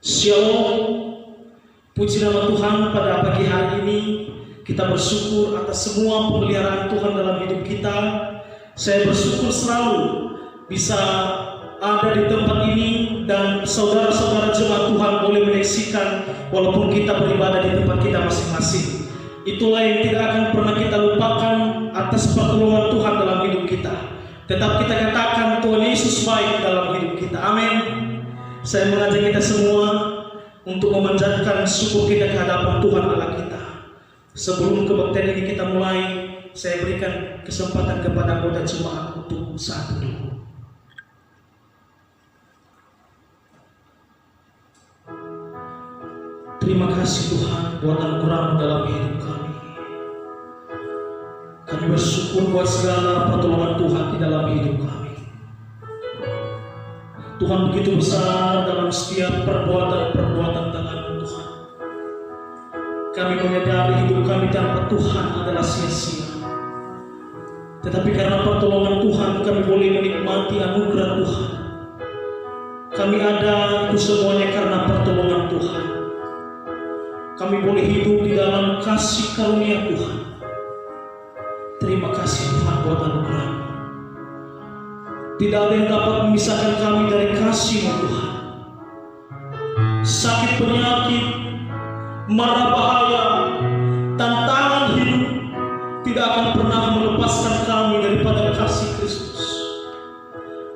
Shalom. Puji nama Tuhan, pada pagi hari ini kita bersyukur atas semua pemeliharaan Tuhan dalam hidup kita. Saya bersyukur selalu bisa ada di tempat ini dan saudara-saudara jemaat Tuhan boleh menyaksikan walaupun kita beribadah di tempat kita masing-masing. Itulah yang tidak akan pernah kita lupakan atas pertolongan Tuhan dalam hidup kita. Tetap kita katakan Tuhan Yesus baik dalam hidup kita. Amin. Saya mengajak kita semua untuk memanjatkan syukur kita ke hadapan Tuhan Allah kita. Sebelum kebaktian ini kita mulai, saya berikan kesempatan kepada anggota jemaat untuk saat dulu. Terima kasih Tuhan buat anugerah-Mu dalam hidup kami. Kami bersyukur buat segala pertolongan Tuhan di dalam hidup kami. Tuhan begitu besar dalam setiap perbuatan-perbuatan tangan Tuhan. Kami menyadari hidup kami tanpa Tuhan adalah sia-sia. Tetapi karena pertolongan Tuhan kami boleh menikmati anugerah Tuhan. Kami ada itu semuanya karena pertolongan Tuhan. Kami boleh hidup di dalam kasih karunia Tuhan. Terima kasih Tuhan buat anugerah. Tidak ada yang dapat memisahkan kami dari kasih-Mu Tuhan. Sakit penyakit, mara bahaya, tantangan hidup tidak akan pernah melepaskan kami daripada kasih Kristus.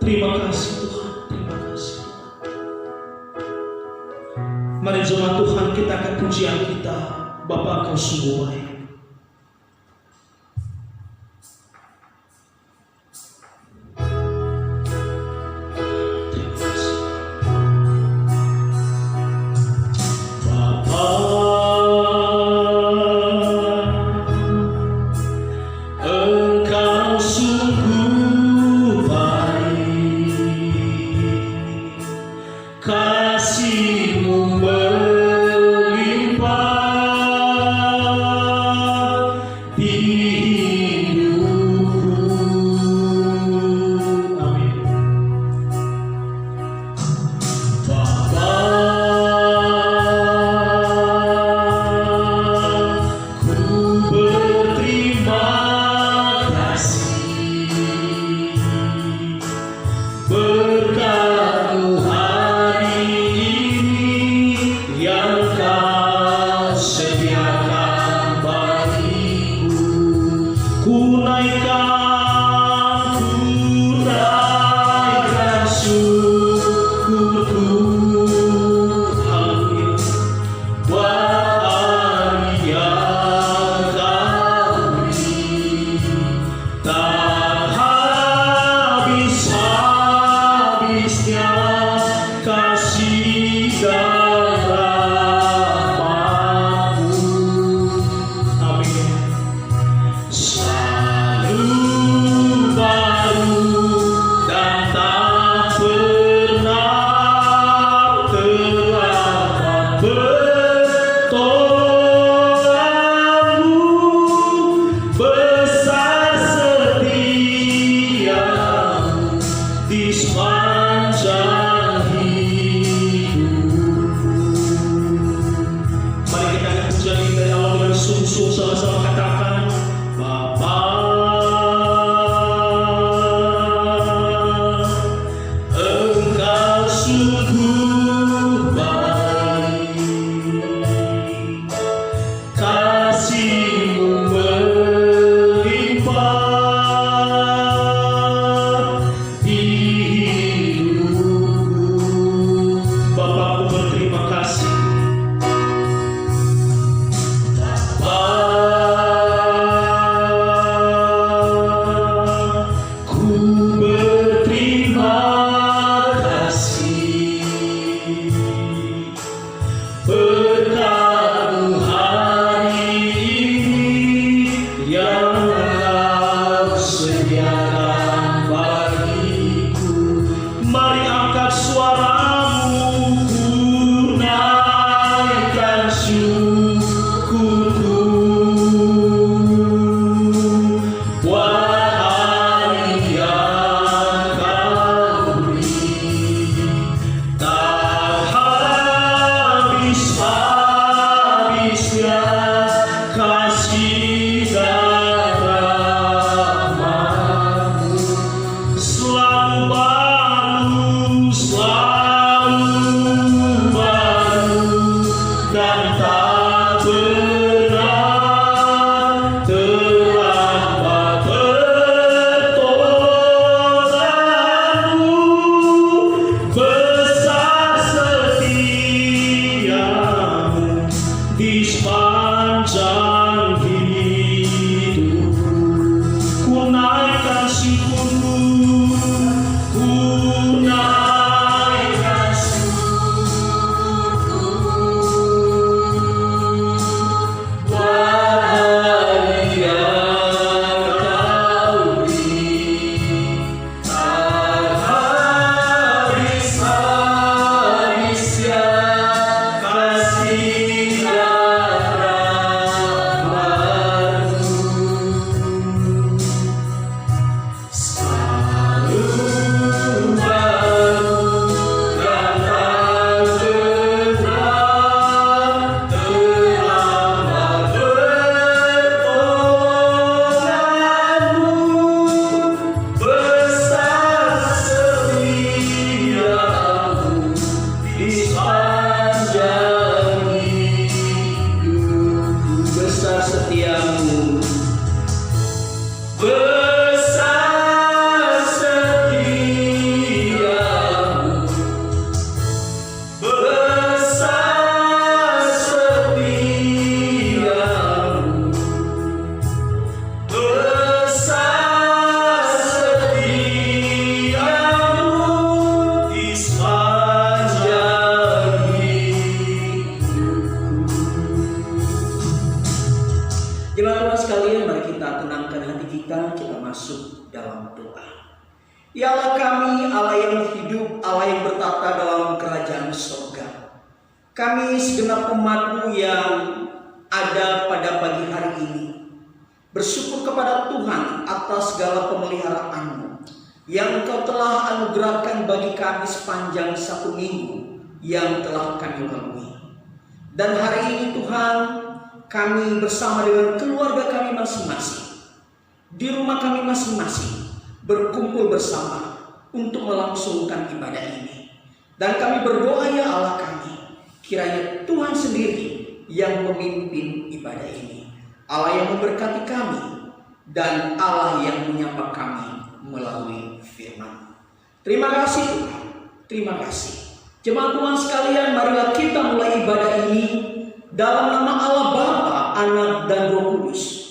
Terima kasih Tuhan, terima kasih Tuhan. Mari jemaat Tuhan, kita akan pujian kita. Bapa, Engkau sungguh baik. masuk dalam doa. Ya Allah kami, Allah yang hidup, Allah yang bertata dalam kerajaan surga. Kami segenap umat-Mu yang ada pada pagi hari ini bersyukur kepada Tuhan atas segala pemeliharaan-Mu yang Engkau telah anugerahkan bagi kami sepanjang 1 minggu yang telah kami lalui. Dan hari ini Tuhan, kami bersama dengan keluarga kami masing-masing, di rumah kami masing-masing, berkumpul bersama untuk melangsungkan ibadah ini. Dan kami berdoa ya Allah kami, kiranya Tuhan sendiri yang memimpin ibadah ini. Allah yang memberkati kami dan Allah yang menyapa kami melalui firman. Terima kasih Tuhan, terima kasih. Jemaat Tuhan sekalian, marilah kita mulai ibadah ini dalam nama Allah Bapa, Anak dan Roh Kudus.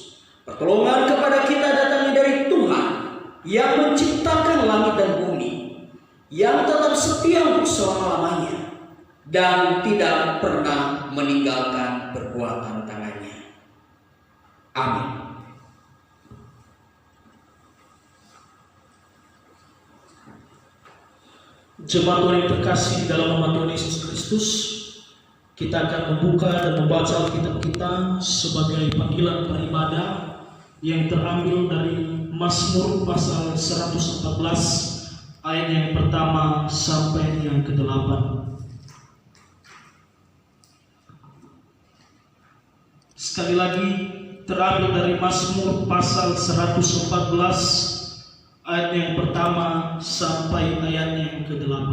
Pertolongan kepada kita datangnya dari Tuhan yang menciptakan langit dan bumi, yang tetap setia untuk selama-lamanya dan tidak pernah meninggalkan perbuatan tangannya. Amin. Jemaat Tuhan yang terkasih di dalam nama Tuhan Yesus Kristus, kita akan membuka dan membaca Alkitab kita sebagai panggilan beribadah yang terambil dari Mazmur pasal 114 ayat yang pertama sampai yang ke-8. Sekali lagi, terambil dari Mazmur pasal 114 ayat yang pertama sampai ayat yang ke-8.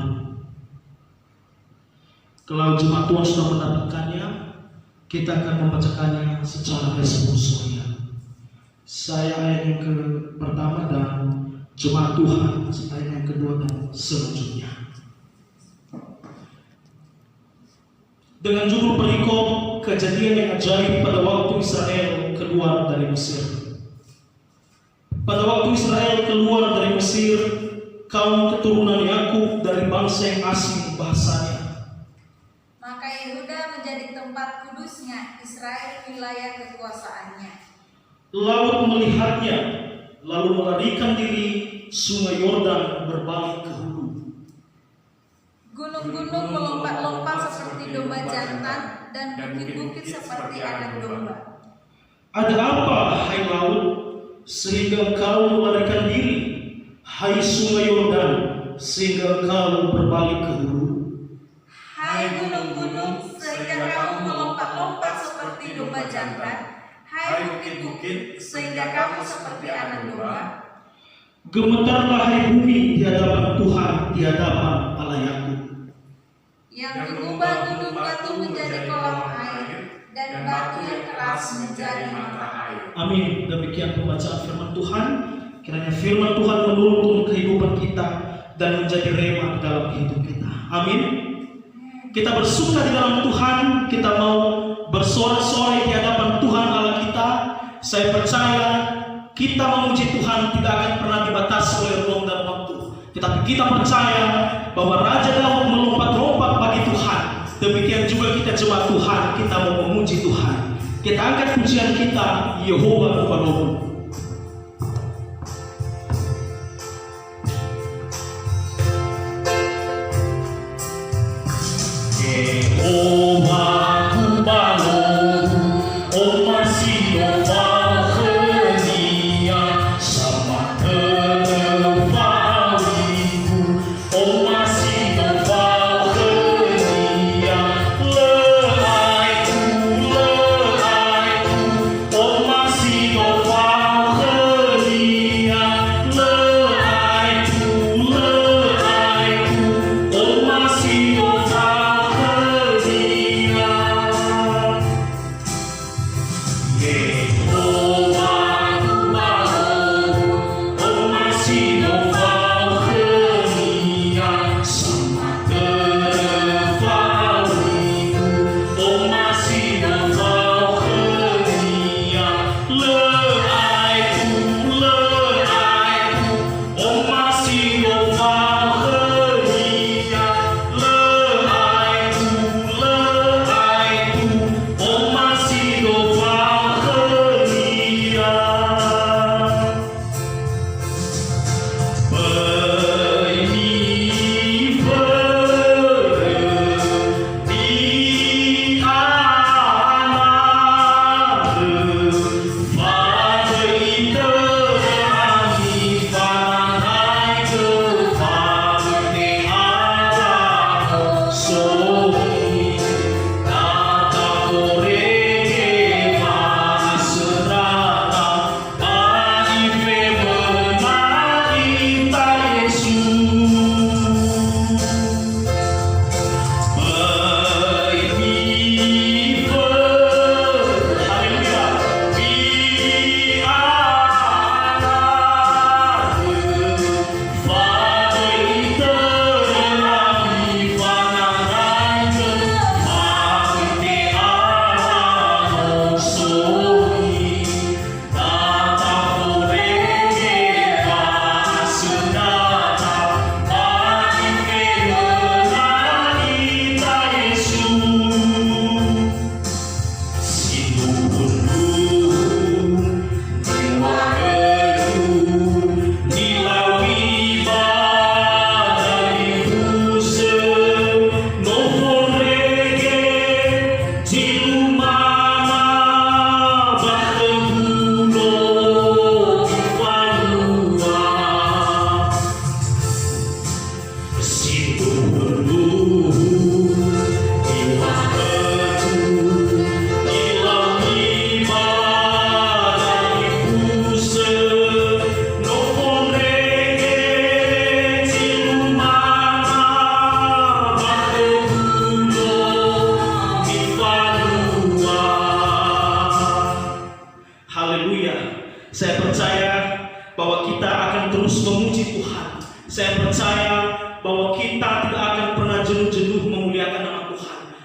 Kalau jemaat Tuhan sudah mendapatkannya, kita akan membacakannya secara responsifnya. Saya ayat yang pertama dan jemaat Tuhan ayat yang kedua dan selanjutnya. Dengan judul perikop kejadian yang ajaib pada waktu Israel keluar dari Mesir. Pada waktu Israel keluar dari Mesir, kaum keturunan Yakub dari bangsa yang asing bahasanya. Maka Yehuda menjadi tempat kudusnya, Israel wilayah kekuasaannya. Laut melihatnya, lalu melarikan diri, sungai Yordan berbalik ke hulu. Gunung-gunung melompat-lompat seperti domba jantan dan bukit-bukit seperti anak domba. Ada apa, hai laut, sehingga engkau melarikan diri, hai sungai Yordan, sehingga engkau berbalik ke hulu? Hai gunung-gunung, sehingga kamu melompat-lompat seperti domba jantan. Hai bukit-bukit, sehingga kamu seperti anak domba. Gemetarlah hai bumi di hadapan Tuhan, di hadapan Allah Yakub, Yang mengubah gunung batu menjadi kolam air dan batu yang keras menjadi mata air. Amin. Demikian pembacaan firman Tuhan. Kiranya firman Tuhan menuntun kehidupan kita dan menjadi rema dalam hidup kita. Amin. Kita bersuka di dalam Tuhan. Kita mau bersorak-sorai di hadapan Tuhan Allah kita. Saya percaya kita memuji Tuhan tidak akan pernah dibatasi oleh ruang dan waktu. Tetapi kita percaya bahwa Raja Daud melompat-lompat bagi Tuhan. Demikian juga kita jemaat Tuhan, kita mau memuji Tuhan. Kita angkat pujian kita, Yehova Rupa-Rupa.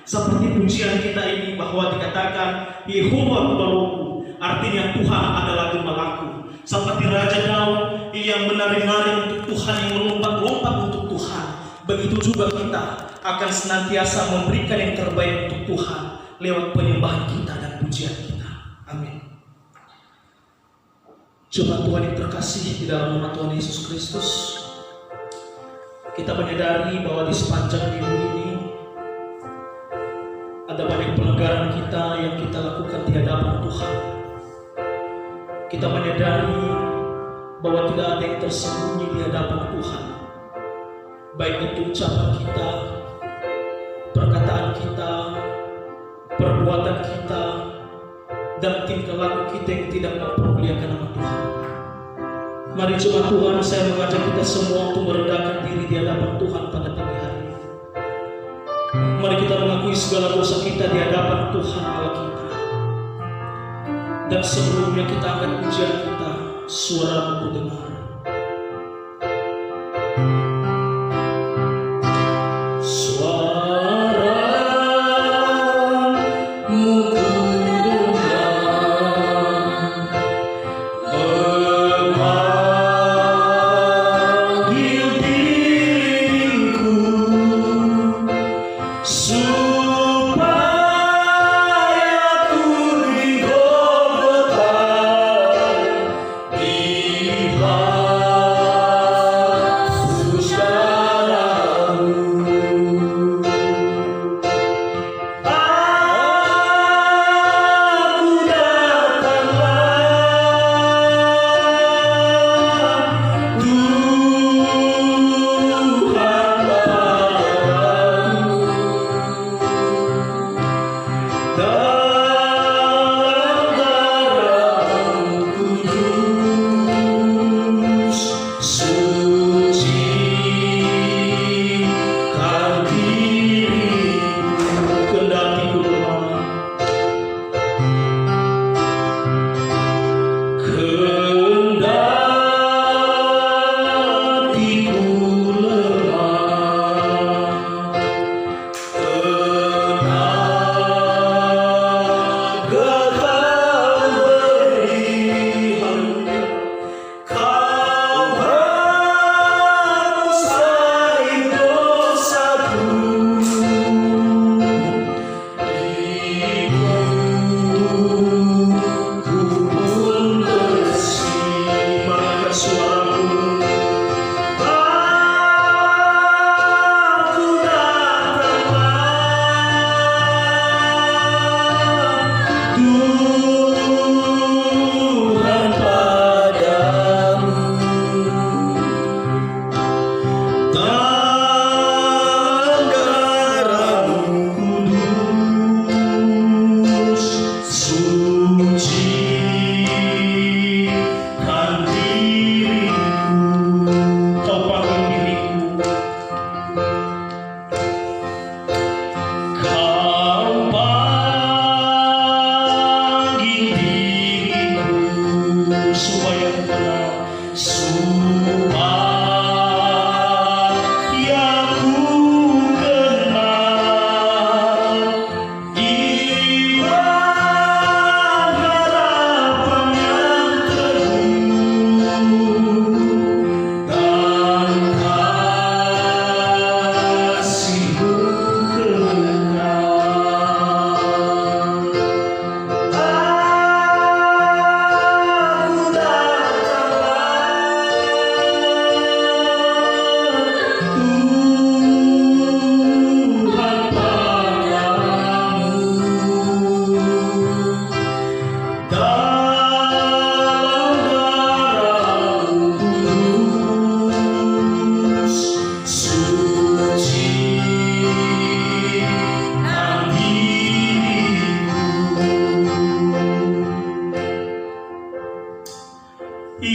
Seperti pujian kita ini bahwa dikatakan Yehova Gembalaku, artinya Tuhan adalah gembalaku. Seperti Raja Daud yang menari-nari untuk Tuhan, yang melompat-lompat untuk Tuhan. Begitu juga kita akan senantiasa memberikan yang terbaik untuk Tuhan lewat penyembahan kita dan pujian kita. Amin. Jemaat Tuhan yang terkasih di dalam nama Tuhan Yesus Kristus, kita menyadari bahwa di sepanjang minggu ini ada banyak pelanggaran kita yang kita lakukan di hadapan Tuhan. Kita menyadari bahwa tidak ada yang tersembunyi di hadapan Tuhan, baik itu ucapan kita, perkataan kita, perbuatan kita, dan tingkah laku kita yang tidak mempermuliakan nama Tuhan. Mari jemaat Tuhan, saya mengajak kita semua untuk merendahkan diri di hadapan Tuhan pada pagi hari ini. Mari kita mengakui segala dosa kita di hadapan Tuhan Allah kita. Dan sebelumnya kita akan pujian kita, suara-Mu ku dengar.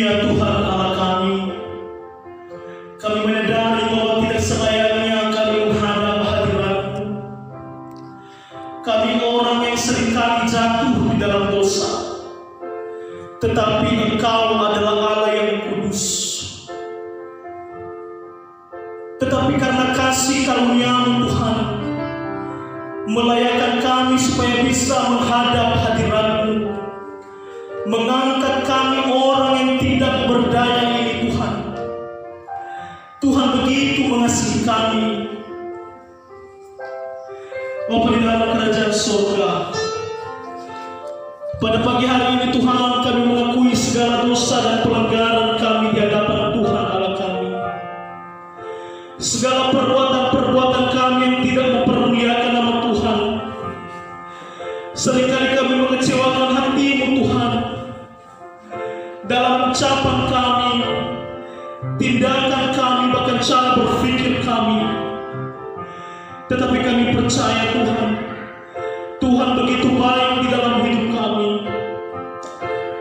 Ya Tuhan Allah kami menyadari bahwa tidak selayaknya kami menghadap hadirat-Mu. Kami orang yang seringkali jatuh di dalam dosa, tetapi Engkau adalah Allah yang kudus. Tetapi karena kasih karunia-Mu Tuhan, melayakkan kami supaya bisa menghadap hadirat-Mu, mengangkat kami orang yang tidak berdaya ini Tuhan. Tuhan begitu mengasihi kami. Bapa di dalam kerajaan surga, pada pagi hari ini Tuhan, kami mengakui segala dosa dan pelanggaran kami di hadapan Tuhan Allah kami. Segala perbuatan-perbuatan kami yang tidak mempermuliakan nama Tuhan. Seringkali kami mengecewakan hati-Mu Tuhan, dalam ucapan kami, tindakan kami, bahkan cara berpikir kami. Tetapi kami percaya Tuhan, Tuhan begitu baik di dalam hidup kami.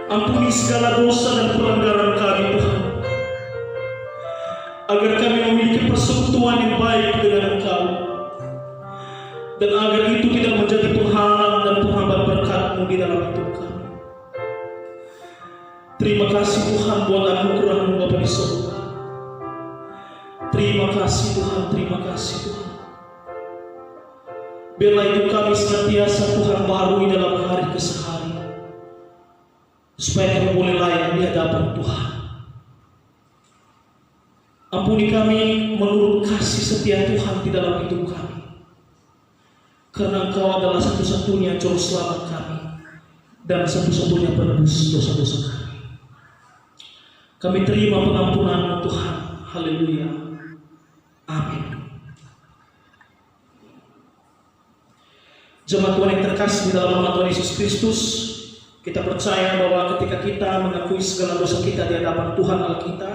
Ampuni segala dosa dan pelanggaran kami Tuhan, agar kami memiliki persekutuan yang baik dengan Engkau, dan agar itu tidak menjadi penghalang dan penghambat berkat-Mu di dalam hidup kami. Terima kasih Tuhan buat anugerah-Mu Bapa di surga. Terima kasih Tuhan, terima kasih Tuhan. Biarlah hidup kami senantiasa Tuhan baharui dalam hari ke sehari, supaya kami boleh layak di hadapan Tuhan. Ampuni kami menurut kasih setia Tuhan di dalam hidup kami, karena Engkau adalah satu-satunya juru selamat kami dan satu-satunya penebus dosa-dosa kami. Kami terima pengampunan Tuhan. Haleluya. Amin. Jemaat Tuhan yang terkasih di dalam nama Tuhan Yesus Kristus, kita percaya bahwa ketika kita mengakui segala dosa kita di hadapan Tuhan Allah kita,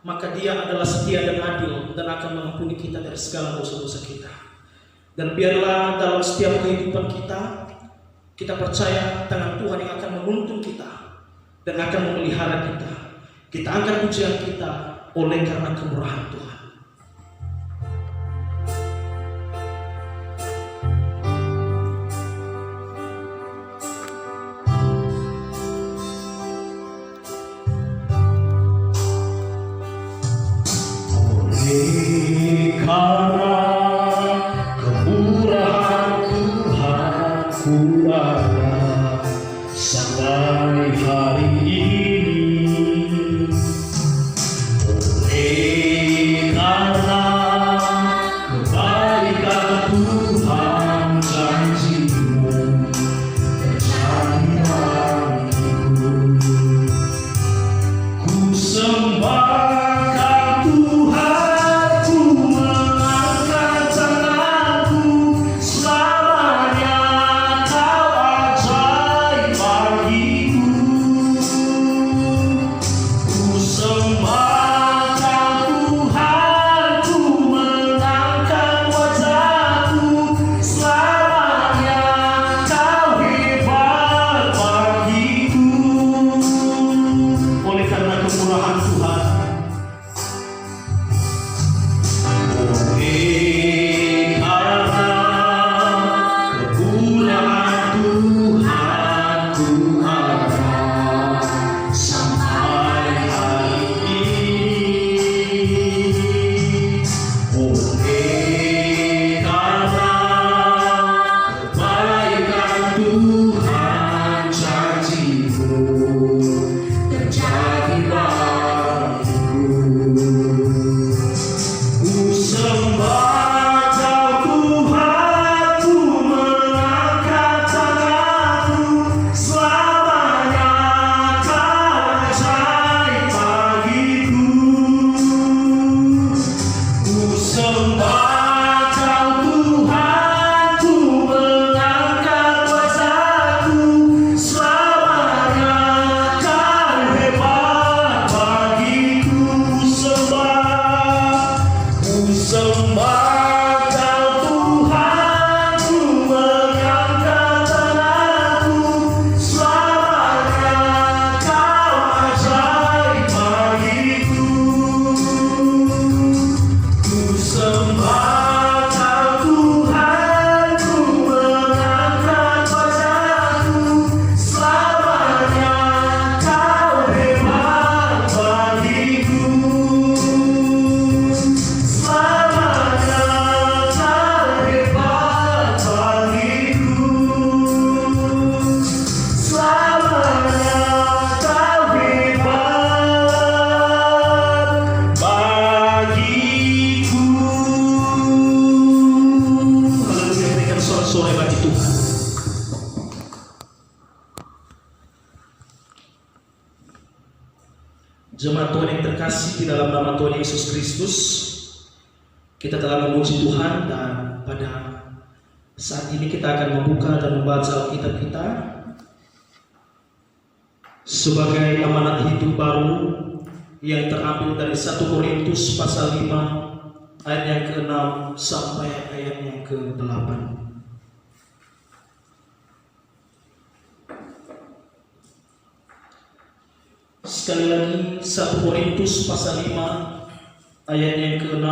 maka Dia adalah setia dan adil dan akan mengampuni kita dari segala dosa-dosa kita. Dan biarlah dalam setiap kehidupan kita, kita percaya tangan Tuhan yang akan menuntun kita dan akan memelihara kita. Kita angkat pujian kita oleh karena kemurahan Tuhan. Karena kemurahan Tuhan ku ada sampai hari ini. Oleh karena kebaikan Tuhan janji-Mu terjadi bagiku, ku sembah selamanya Kau Jemaat Tuhan yang terkasih di dalam nama Tuhan Yesus Kristus, kita telah memuji Tuhan dan pada saat ini kita akan membuka dan membaca Alkitab kita sebagai amanat hidup baru yang terambil dari 1 Korintus pasal 5 ayat yang ke-6 sampai ayat yang ke-8. Sekali lagi 1 Korintus pasal 5 ayat yang ke-6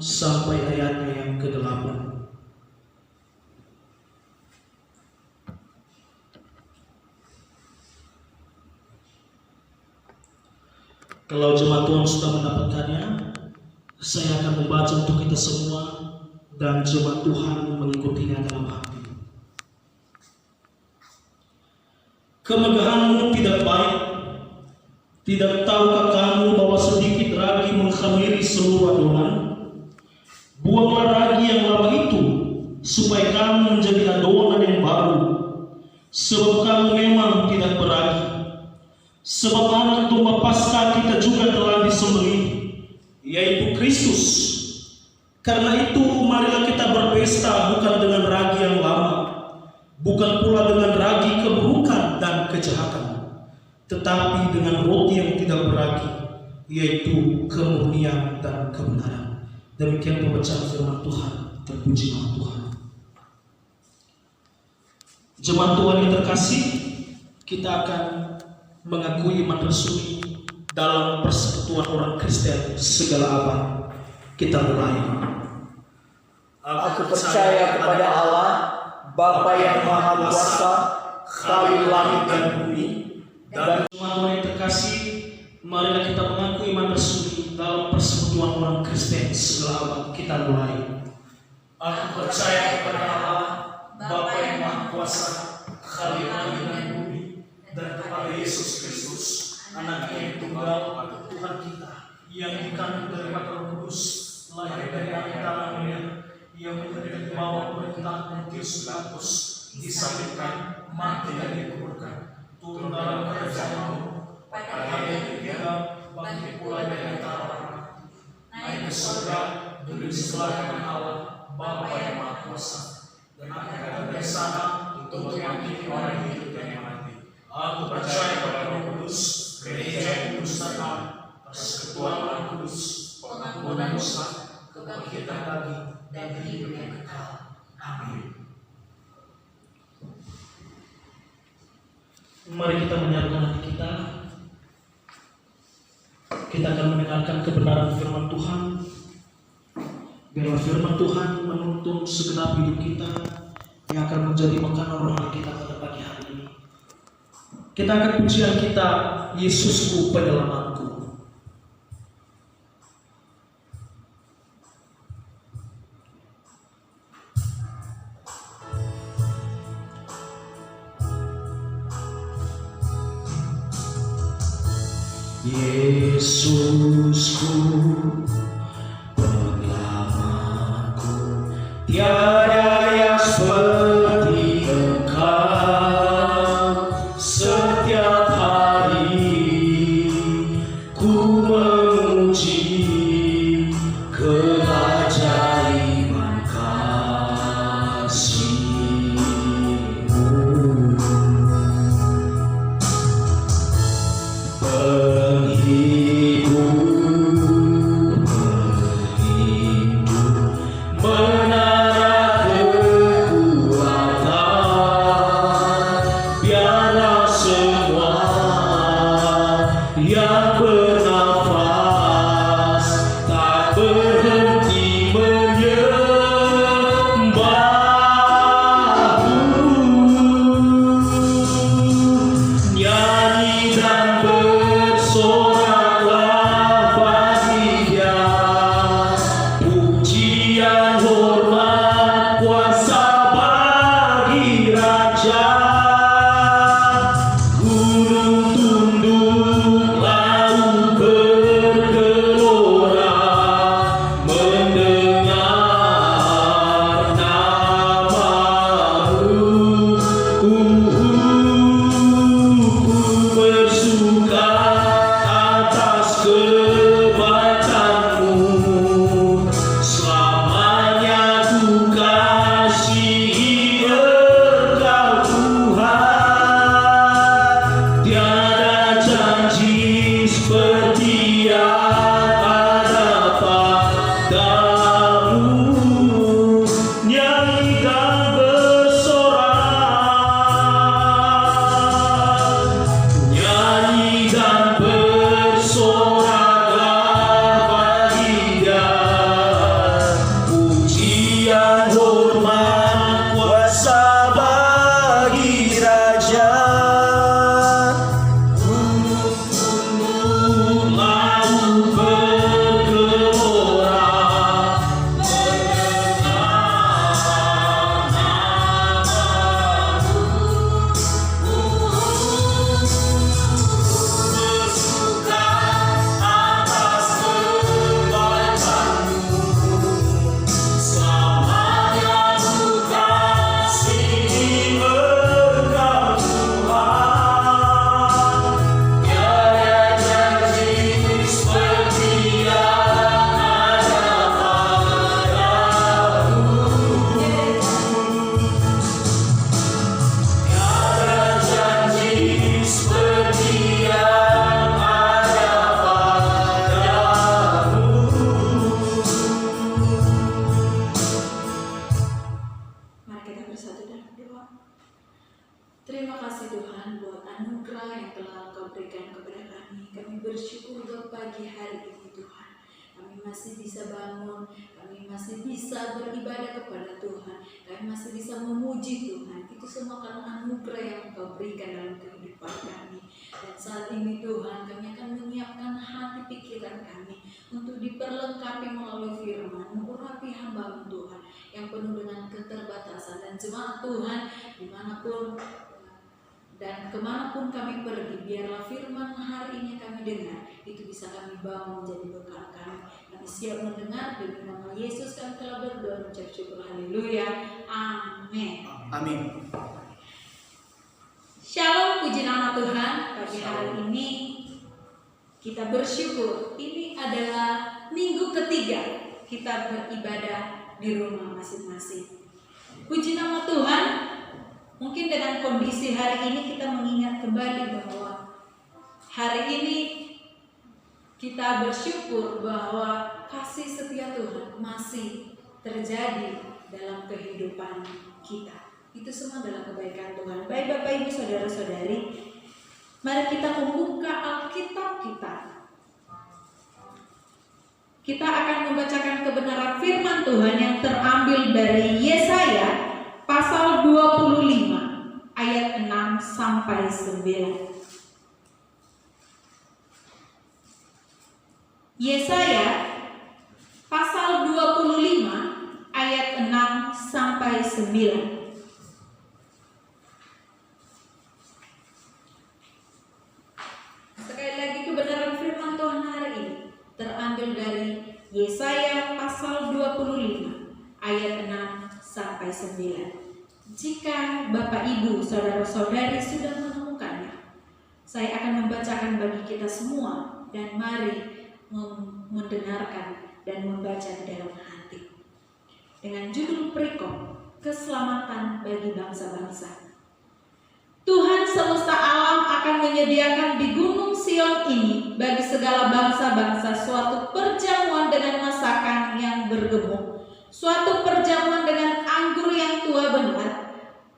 sampai ayatnya yang ke-8. Kalau jemaat Tuhan sudah mendapatkannya, saya akan membaca untuk kita semua dan jemaat Tuhan mengikutinya dalam hati. Kemegahanmu tidak baik. Tidak tahukah kamu bahwa sedikit ragi mengkhamiri seluruh adonan? Buanglah ragi yang lama itu, supaya kamu menjadi adonan yang baru. Sebab kamu memang tidak beragi. Sebab anak domba Paskah kita juga telah disembelih, yaitu Kristus. Karena itu marilah kita berpesta bukan dengan ragi yang lama, bukan pula dengan ragi keburukan dan kejahatan, tetapi dengan roti yang tidak beragi, yaitu kemurnian dan kebenaran. Demikian pembacaan firman Tuhan. Terpuji nama Tuhan. Jemaat Tuhan yang terkasih, kita akan mengakui iman resmi dalam persekutuan orang Kristen segala abad. Kita mulai. Aku percaya kepada Allah, Bapa yang Maha Kuasa, Khalil langit dan bumi. Dan jemaat Tuhan yang terkasih, marilah kita mengakui iman resmi dalam persekutuan orang Kristen segala abad. Kita mulai. Aku percaya kepada Allah, Bapa yang Maha Kuasa, Khalil langit dan bumi, dan kepada Yesus Kristus, Anaknya yang tunggal, Tuhan kita, yang dikandung dari Roh Kudus, lahir dari wanita Maria, yang menderita di bawah pemerintahan Pontius Pilatus, disalibkan, mati dan dikuburkan, turun dalam kerajaan-Mu, pada hari yang ketiga bangkit pula dari antara orang, naik ke surga, duduk di sebelah kanan Allah, Bapa yang Maha Kuasa, dan akan datang dari sana untuk mengampuni orang yang hidup dan yang mati. Aku percaya kepada Roh Kudus, gereja yang kudus dan am, persekutuan orang kudus, pengampunan dosa, kebangkitan daging, dan hidup yang kekal. Amin. Mari kita menyiapkan hati kita. Kita akan mendengarkan kebenaran firman Tuhan. Biarlah firman Tuhan menuntun segenap hidup kita yang akan menjadi makanan rohani kita pada pagi hari ini. Kita akan pujian kita, Yesusku penyelamatku. Yesusku penyelamatku, tiada yang seperti Engkau. Setiap hari ku memuji keajaiban kasih-Mu. Penghibur, menara berdoa. Terima kasih Tuhan buat anugerah yang telah Engkau berikan kepada kami. Kami bersyukur buat pagi hari ini Tuhan. Kami masih bisa bangun, kami masih bisa beribadah kepada Tuhan, kami masih bisa memuji Tuhan. Itu semua karena anugerah yang Engkau berikan dalam kehidupan kami. Dan saat ini Tuhan, kami akan menyiapkan hati pikiran kami untuk diperlengkapi melalui firman, mengurapi hamba Tuhan yang penuh dengan keterbatasan. Dan jemaat Tuhan, dimanapun dan kemanapun kami pergi, biarlah firman hari ini kami dengar, itu bisa kami bawa menjadi bekal kami. Kami siap mendengar, demi nama Yesus kami telah berdoa, mengucap syukur, haleluya, amin. Amin. Shalom, puji nama Tuhan. Pagi hari ini kita bersyukur, ini adalah minggu ketiga kita beribadah di rumah masing-masing. Puji nama Tuhan. Mungkin dengan kondisi hari ini kita mengingat kembali bahwa hari ini kita bersyukur bahwa kasih setia Tuhan masih terjadi dalam kehidupan kita. Itu semua adalah kebaikan Tuhan. Baik Bapak Ibu Saudara-saudari, mari kita membuka Alkitab kita. Kita akan membacakan kebenaran firman Tuhan yang terambil dari Yesaya pasal 25 ayat 6 sampai 9. Yesaya pasal 25 ayat 6 sampai 9. Sekali lagi kebenaran firman Tuhan hari ini terambil dari Yesaya pasal 25 ayat 6 sampai 9. Jika Bapak Ibu Saudara-saudari sudah menemukannya, saya akan membacakan bagi kita semua, dan mari mendengarkan dan membaca di dalam hati. Dengan judul perikop, keselamatan bagi bangsa-bangsa. Tuhan semesta alam akan menyediakan di Gunung Sion ini bagi segala bangsa-bangsa suatu perjamuan dengan masakan yang bergemuk, suatu perjamuan dengan anggur yang tua benar,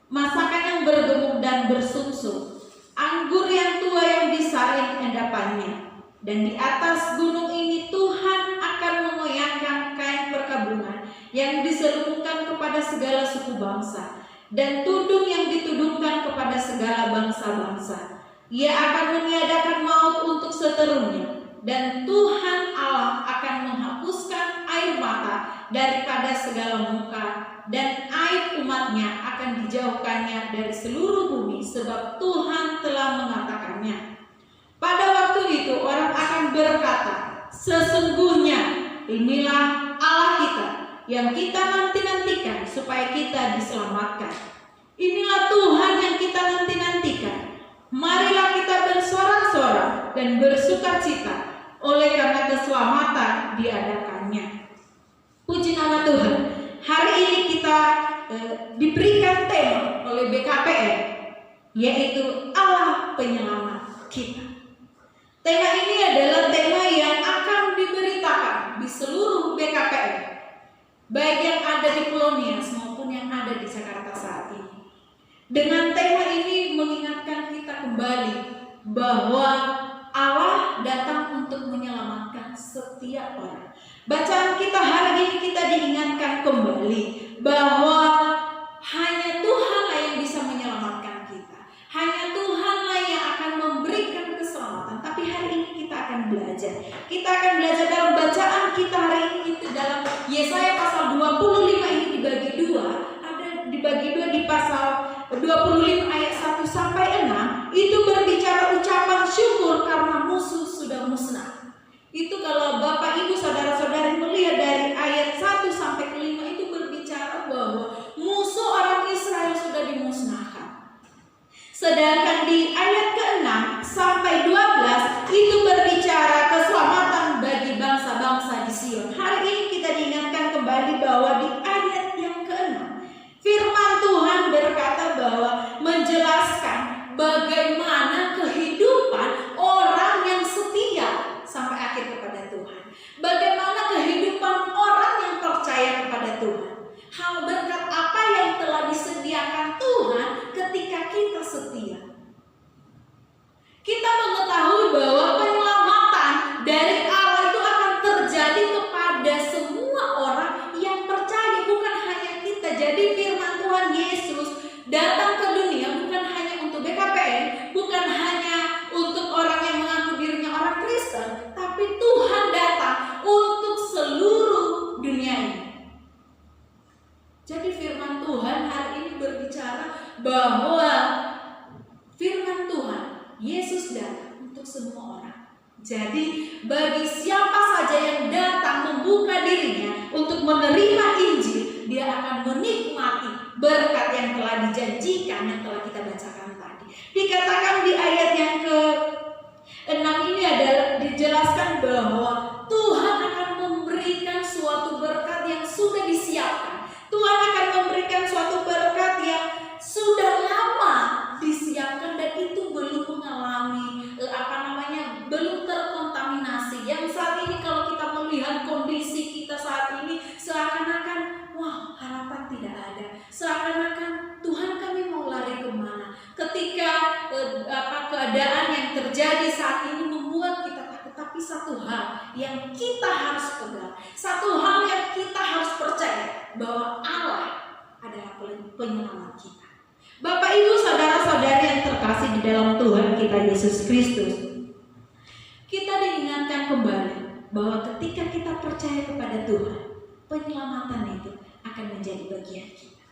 masakan yang bergemuk dan bersumsum, anggur yang tua yang disaring endapannya. Dan di atas gunung ini Tuhan akan mengoyangkan kain perkabungan yang diselubungkan kepada segala suku bangsa, dan tudung yang ditudungkan kepada segala bangsa-bangsa. Ia akan meniadakan maut untuk seterusnya, dan Tuhan Allah akan menghapuskan air mata daripada segala muka, dan aib umatnya akan dijauhkannya dari seluruh bumi, sebab Tuhan telah mengatakannya. Pada waktu itu orang akan berkata, sesungguhnya inilah Allah kita yang kita nanti-nantikan supaya kita diselamatkan. Inilah Tuhan yang kita nanti-nantikan. Marilah kita bersorak-sorak dan bersukacita oleh karena keselamatan diadakannya. Puji nama Tuhan. Hari ini kita diberikan tema oleh BKPN, yaitu Allah penyelamat kita. Tema ini adalah tema yang akan diberitakan di seluruh BKPN, baik yang ada di Pulau Nias maupun yang ada di Jakarta saat ini. Dengan tema ini mengingatkan kita kembali bahwa Allah datang untuk menyelamatkan setiap orang. Bacaan kita hari ini kita diingatkan kembali bahwa hanya Tuhanlah yang bisa menyelamatkan kita. Hanya Tuhanlah yang akan memberikan keselamatan. Tapi hari ini kita akan belajar. Kita akan belajar dalam bacaan kita hari ini itu dalam Yesaya pasal 25 ini dibagi dua. Ada dibagi dua di pasal 25 ayat 1 sampai 6 itu berbicara ucapan syukur karena musuh sudah musnah. Itu kalau Bapak Ibu Saudara-saudari melihat dari ayat 1 sampai 5 itu berbicara bahwa musuh orang Israel sudah dimusnahkan. Sedangkan di ayat ke-6 sampai 12 itu berbicara keselamatan bagi bangsa-bangsa di Sion. Hari ini kita diingatkan kembali bahwa di ayat yang ke-6 firman Tuhan berkata bahwa menjelaskan bagaimana kehidupan orang yang setia sampai akhir kepada Tuhan. Bagaimana kehidupan orang yang percaya kepada Tuhan. Hal berkat apa yang telah disediakan Tuhan bahwa firman Tuhan, Yesus datang untuk semua orang. Jadi bagi siapa saja yang datang membuka dirinya untuk menerima Injil, dia akan menikmati berkat yang telah dijanjikan, yang telah kita bacakan tadi. Dikatakan di ayat yang ke-6 ini adalah dijelaskan bahwa Tuhan akan memberikan suatu berkat yang sudah disiapkan. Tuhan akan memberikan suatu berkat yang sudah lama disiapkan dan itu belum mengalami belum terkontaminasi. Yang saat ini kalau kita melihat kondisi kita saat ini, seakan-akan wah, harapan tidak ada. Seakan-akan Tuhan, kami mau lari kemana? Ketika keadaan yang terjadi saat ini membuat kita takut. Tapi satu hal yang kita harus pegang, satu hal yang kita harus percaya, bahwa Allah adalah penyelamat kita. Bapak, Ibu, saudara-saudari yang terkasih di dalam Tuhan kita Yesus Kristus, kita diingatkan kembali bahwa ketika kita percaya kepada Tuhan, penyelamatan itu akan menjadi bagian kita.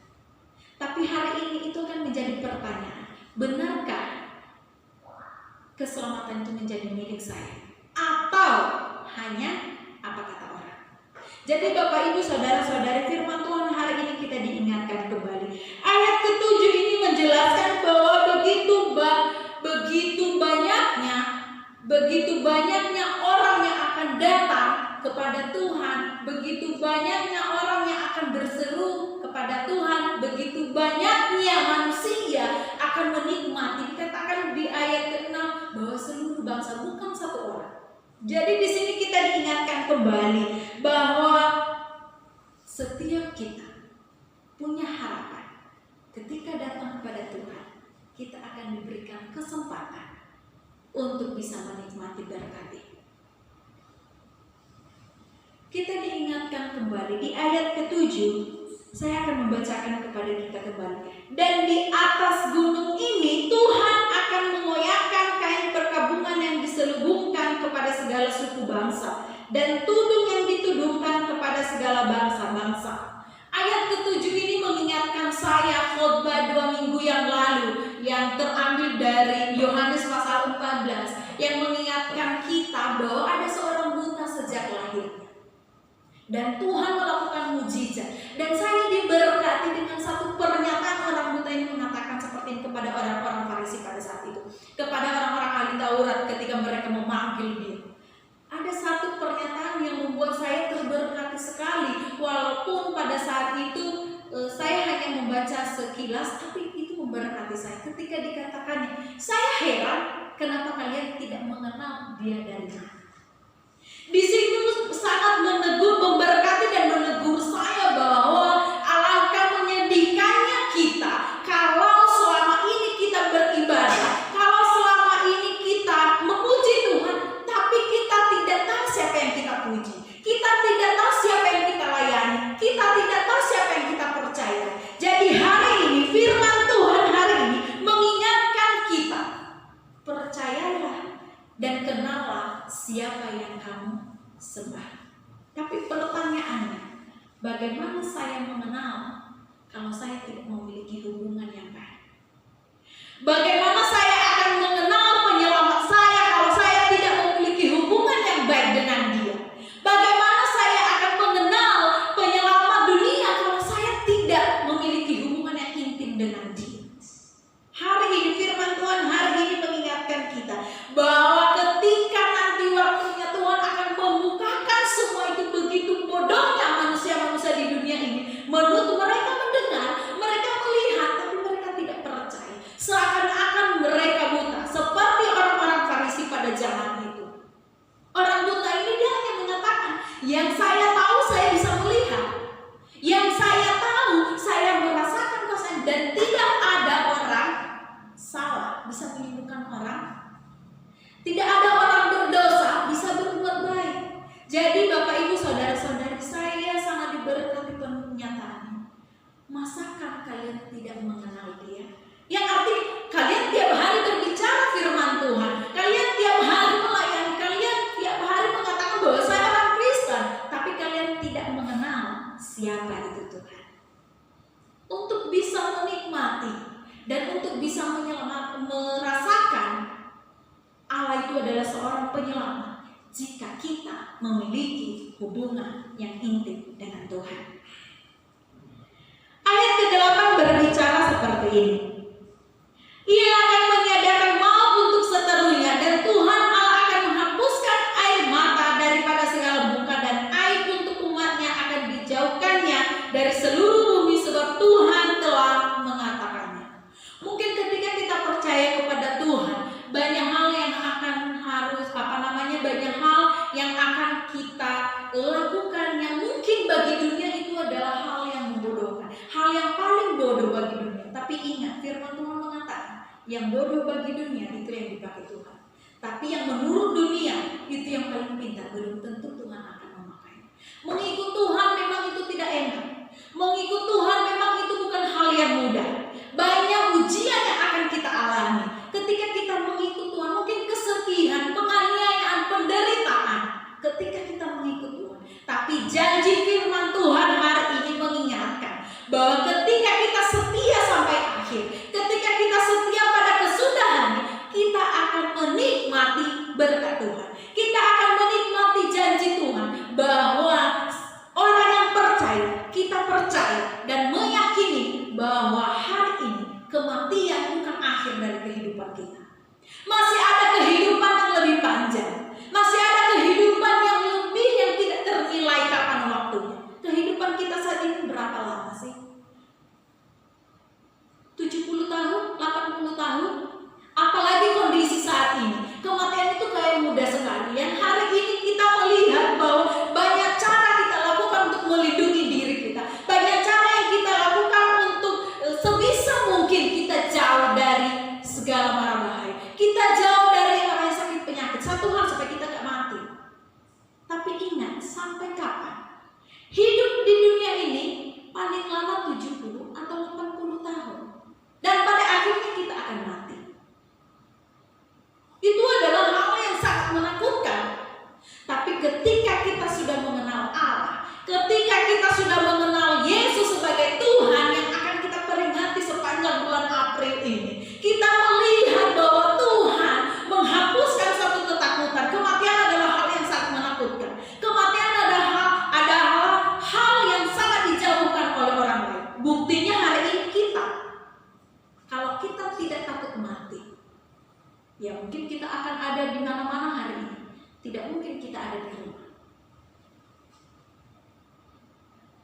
Tapi hari ini itu akan menjadi pertanyaan, benarkah keselamatan itu menjadi milik saya? Atau hanya apa kata orang? Jadi Bapak, Ibu, saudara-saudari, firman Tuhan hari ini kita diingatkan kembali. Ayat ke-7 ini menjelaskan bahwa begitu banyaknya orang yang akan datang kepada Tuhan, begitu banyaknya orang yang akan berseru kepada Tuhan, begitu banyaknya manusia akan menikmati. Dikatakan di ayat ke-6 bahwa seluruh bangsa, bukan satu orang. Jadi di sini kita diingatkan kembali bahwa setiap kita punya harapan. Ketika datang kepada Tuhan, kita akan diberikan kesempatan untuk bisa menikmati berkat itu. Kita diingatkan kembali di ayat ke-7. Saya akan membacakan kepada kita kembali. Dan di atas gunung ini Tuhan akan mengoyakkan kain perkabungan yang diselubungkan kepada segala suku bangsa, dan tudung yang ditudungkan kepada segala bangsa-bangsa. Ayat ke-7 ini mengingatkan saya khotbah 2 minggu yang lalu yang terambil dari Yohanes pasal 14 yang mengingatkan kita bahwa ada seorang buta sejak lahirnya. Dan Tuhan melakukan mujizat. Dan saya diberkati dengan satu pernyataan orang buta ini mengatakan seperti ini kepada orang-orang Farisi pada saat itu, kepada orang-orang ahli Taurat ketika mereka memanggil dia. Ada satu pernyataan yang membuat saya terberkati sekali, walaupun pada saat itu saya hanya membaca sekilas, tapi itu memberkati saya. Ketika dikatakan, saya heran kenapa kalian tidak mengenal dia dari mana. Di situ sangat menegur, memberkati dan menegur saya bahwa alangkah menyedihkannya kita kalau selama ini kita beribadah, kalau selama ini kita memuji Tuhan, tapi kita tidak tahu siapa yang kita puji, kita tidak tahu siapa yang kita layani, kita tidak tahu siapa yang kita percaya. Jadi hari ini firman Tuhan hari ini mengingatkan kita, percayalah dan kenallah siapa yang kamu sembah. Tapi pertanyaannya, bagaimana saya mengenal kalau saya tidak memiliki hubungan yang baik? Bagaimana saya akan mengenal penyelamat saya kalau saya tidak memiliki hubungan yang baik dengan dia? Bagaimana saya akan mengenal penyelamat dunia kalau saya tidak memiliki hubungan yang intim dengan dia? Hari ini firman Tuhan hari ini mengingatkan kita bahwa ketika nanti waktunya Tuhan akan membukakan semua itu, begitu bodohnya manusia-manusia di dunia ini menurut mereka mendengar, mereka melihat, tapi mereka tidak percaya. Seakan-akan mereka buta, seperti orang-orang Farisi pada zaman itu. Orang buta ini dia hanya mengatakan, yang saya tahu saya bisa melihat, yang saya tahu saya merasakan kuasa, dan tidak ada orang salah bisa menyembuhkan orang. Tidak ada orang berdosa bisa berbuat baik. Jadi Bapak Ibu saudara-saudari, saya sangat diberkati pernyataannya. Masakah kalian tidak mengenal dia? Yang arti kalian tiap hari berbicara firman Tuhan, kalian tiap hari melayani, kalian tiap hari mengatakan bahwa saya orang Kristen, tapi kalian tidak mengenal siapa itu Tuhan. Untuk bisa menikmati bisa merasakan Allah itu adalah seorang penyelamat jika kita memiliki hubungan yang intim dengan Tuhan. Ayat ke-8 berbicara seperti ini. Ia akan menyediakan maut untuk seterunya, dan Tuhan Allah akan menghapuskan air mata daripada segala muka, dan aib untuk umatnya akan dijauhkannya dari seluruh bumi, sebab Tuhan telah mengatakannya. Mungkin ketika kita percaya kepada Tuhan, banyak hal yang akan banyak hal yang akan kita lakukan yang mungkin bagi dunia itu adalah hal yang membodohkan, hal yang paling bodoh bagi dunia. Tapi ingat, firman Tuhan mengatakan yang bodoh bagi dunia itu yang dipakai Tuhan, tapi yang menurut dunia itu yang paling pintar. Belum tentu Tuhan akan memakai. Mengikut Tuhan memang itu tidak enak. Mengikut Tuhan memang itu bukan hal yang mudah. Banyak ujian yang akan kita alami ketika kita mengikut Tuhan. Mungkin kesedihan, penganiayaan, penderitaan ketika kita mengikut Tuhan. Tapi janji firman Tuhan hari ini mengingatkan bahwa ketika kita setia sampai akhir, ketika kita setia pada kesudahan, kita akan menikmati berkat Tuhan. Kita akan menikmati janji Tuhan bahwa orang yang percaya, kita percaya dan meyakini bahwa hari ini kematian bukan akhir dari kehidupan kita. Masih ada kehidupan yang lebih panjang. Masih ada kehidupan yang lebih yang tidak ternilai kapan waktunya. Kehidupan kita saat ini berapa lama sih? 70 tahun, 80 tahun? Apalagi kondisi saat ini. Kematian itu kayak mudah sekali. Yang hari ini kita melihat bahwa banyak cara kita lakukan untuk melindungi diri kita. Banyak cara yang kita lakukan untuk sebisa mungkin kita jauh dari segala mara bahaya. Kita jauh dari orang yang sakit penyakit. Satu hal supaya kita gak mati. Tapi ingat, sampai kapan? Hidup di dunia ini paling lama 70 atau 80 tahun. Dan pada akhirnya kita akan mati. Itu adalah hal yang sangat menakutkan. Tapi ketika kita sudah mengenal Allah, ketika kita sudah mengenal Yesus sebagai Tuhan yang akan kita peringati sepanjang bulan April ini, kita melihat bahwa Tuhan menghapuskan satu ketakutan. Kematian adalah hal yang sangat menakutkan. Kematian adalah hal yang sangat dijauhkan oleh orang lain. Buktinya hari ini kita, kalau kita tidak takut mati, ya mungkin kita akan ada di mana-mana hari ini. Tidak mungkin kita ada di rumah.